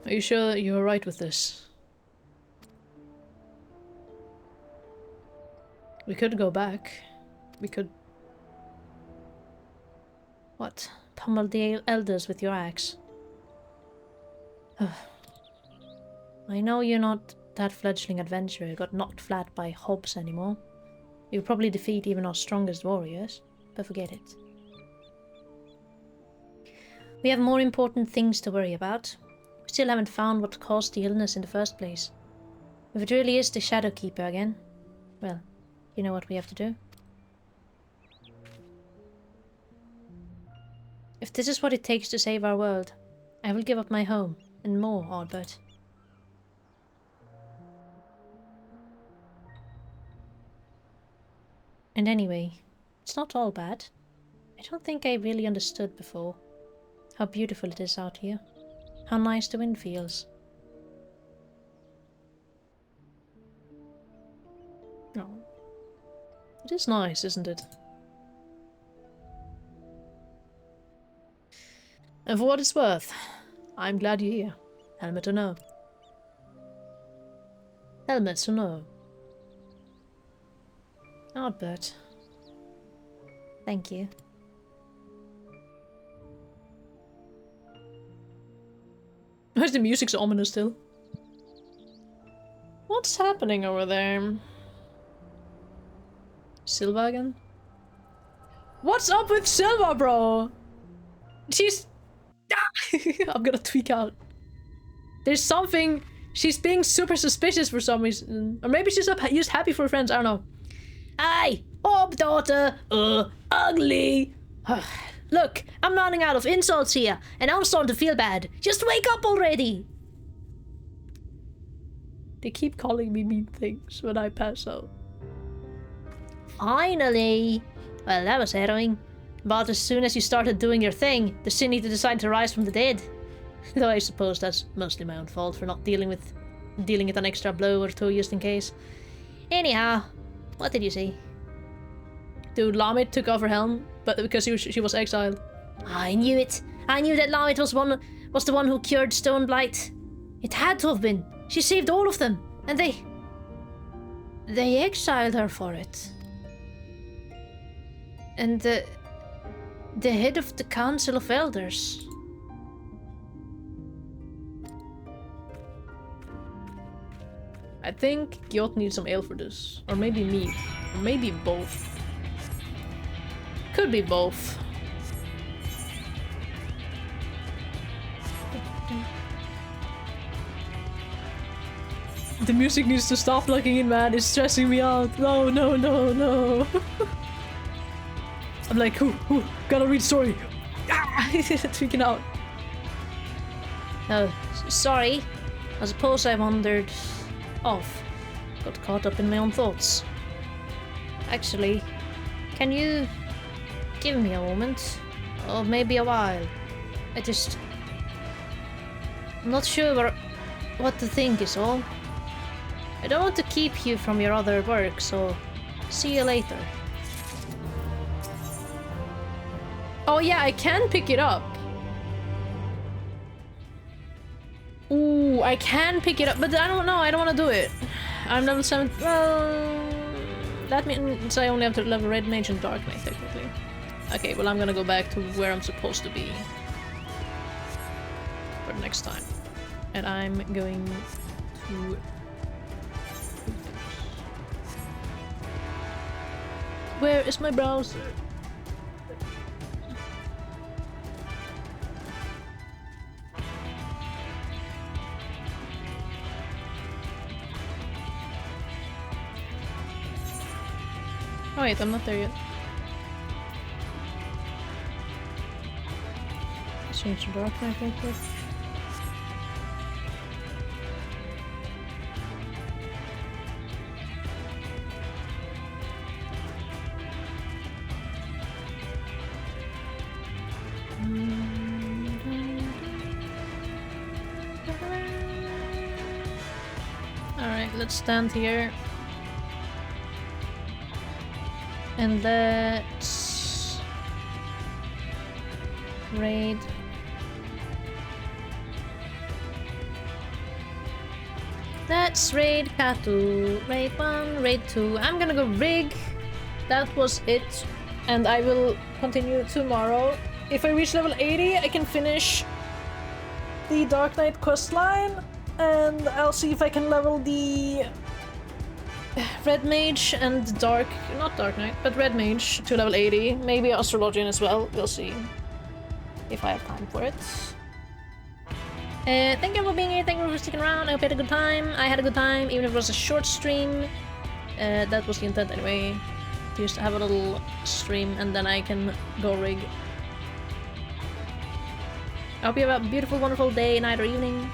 Are you sure you're right with this? We could go back. We could... What? Pummel the elders with your axe. I know you're not that fledgling adventurer who got knocked flat by hobs anymore. You'll probably defeat even our strongest warriors, but forget it. We have more important things to worry about. We still haven't found what caused the illness in the first place. If it really is the Shadow Keeper again, well, you know what we have to do. If this is what it takes to save our world, I will give up my home, and more, Albert. And anyway, it's not all bad. I don't think I really understood before how beautiful it is out here. How nice the wind feels. Oh. It is nice, isn't it? And for what it's worth, I'm glad you're here. Helmet or no. Helmets or no. Albert. Thank you. Why is the music so ominous still? What's happening over there? Silva again? What's up with Silva, bro? She's... I'm gonna tweak out. There's something... She's being super suspicious for some reason. Or maybe she's just happy for her friends, I don't know. Aye! Up, daughter! Ugly! Look, I'm running out of insults here, and I'm starting to feel bad. Just wake up already! They keep calling me mean things when I pass out. Finally! Well, that was harrowing. But as soon as you started doing your thing, the Cine decided to rise from the dead. Though I suppose that's mostly my own fault for not dealing with an extra blow or two just in case. Anyhow, what did you say? Dude, Lamit took off her helm, but because she was exiled. I knew it! I knew that Lamit was the one who cured Stoneblight. It had to have been. She saved all of them, and they exiled her for it. And the head of the Council of Elders. I think Gyot needs some ale for this. Or maybe me. Or maybe both. Could be both. The music needs to stop plugging in, man. It's stressing me out. No, no, no, no. I'm like, gotta read story. Tweaking out. Oh, sorry. I suppose I wandered off. Got caught up in my own thoughts. Actually, can you give me a moment? Or maybe a while? I'm not sure what to think is all. I don't want to keep you from your other work, so see you later. Oh yeah, I can pick it up. Ooh, I can pick it up, but I don't know, I don't want to do it. I'm level 7. Well, that means I only have to level Red Mage and Dark Knight, technically. Okay, well I'm gonna go back to where I'm supposed to be for the next time. And I'm going to... Where is my browser? Oh wait, I'm not there yet. Change to Dark Knight real quick. Alright, let's stand here. And let's raid. Let's raid Katu. Raid 1, raid 2. I'm gonna go rig. That was it. And I will continue tomorrow. If I reach level 80, I can finish the Dark Knight questline. And I'll see if I can level the Red Mage and not Dark Knight, but Red Mage to level 80. Maybe Astrologian as well. We'll see if I have time for it. Thank you for being here, thank you for sticking around, I hope you had a good time. I had a good time, even if it was a short stream. That was the intent anyway. To just have a little stream and then I can go rig. I hope you have a beautiful, wonderful day, night, or evening.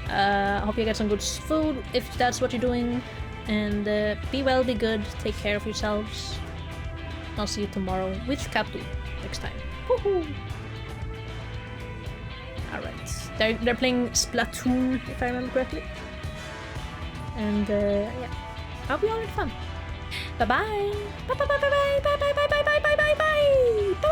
I hope you get some good food, if that's what you're doing. And be well, be good, take care of yourselves. I'll see you tomorrow with Kaptu next time. Woohoo! Alright. They're playing Splatoon, if I remember correctly. And yeah. I hope you all had fun. Bye bye! Bye bye bye bye bye bye bye bye bye bye bye bye bye!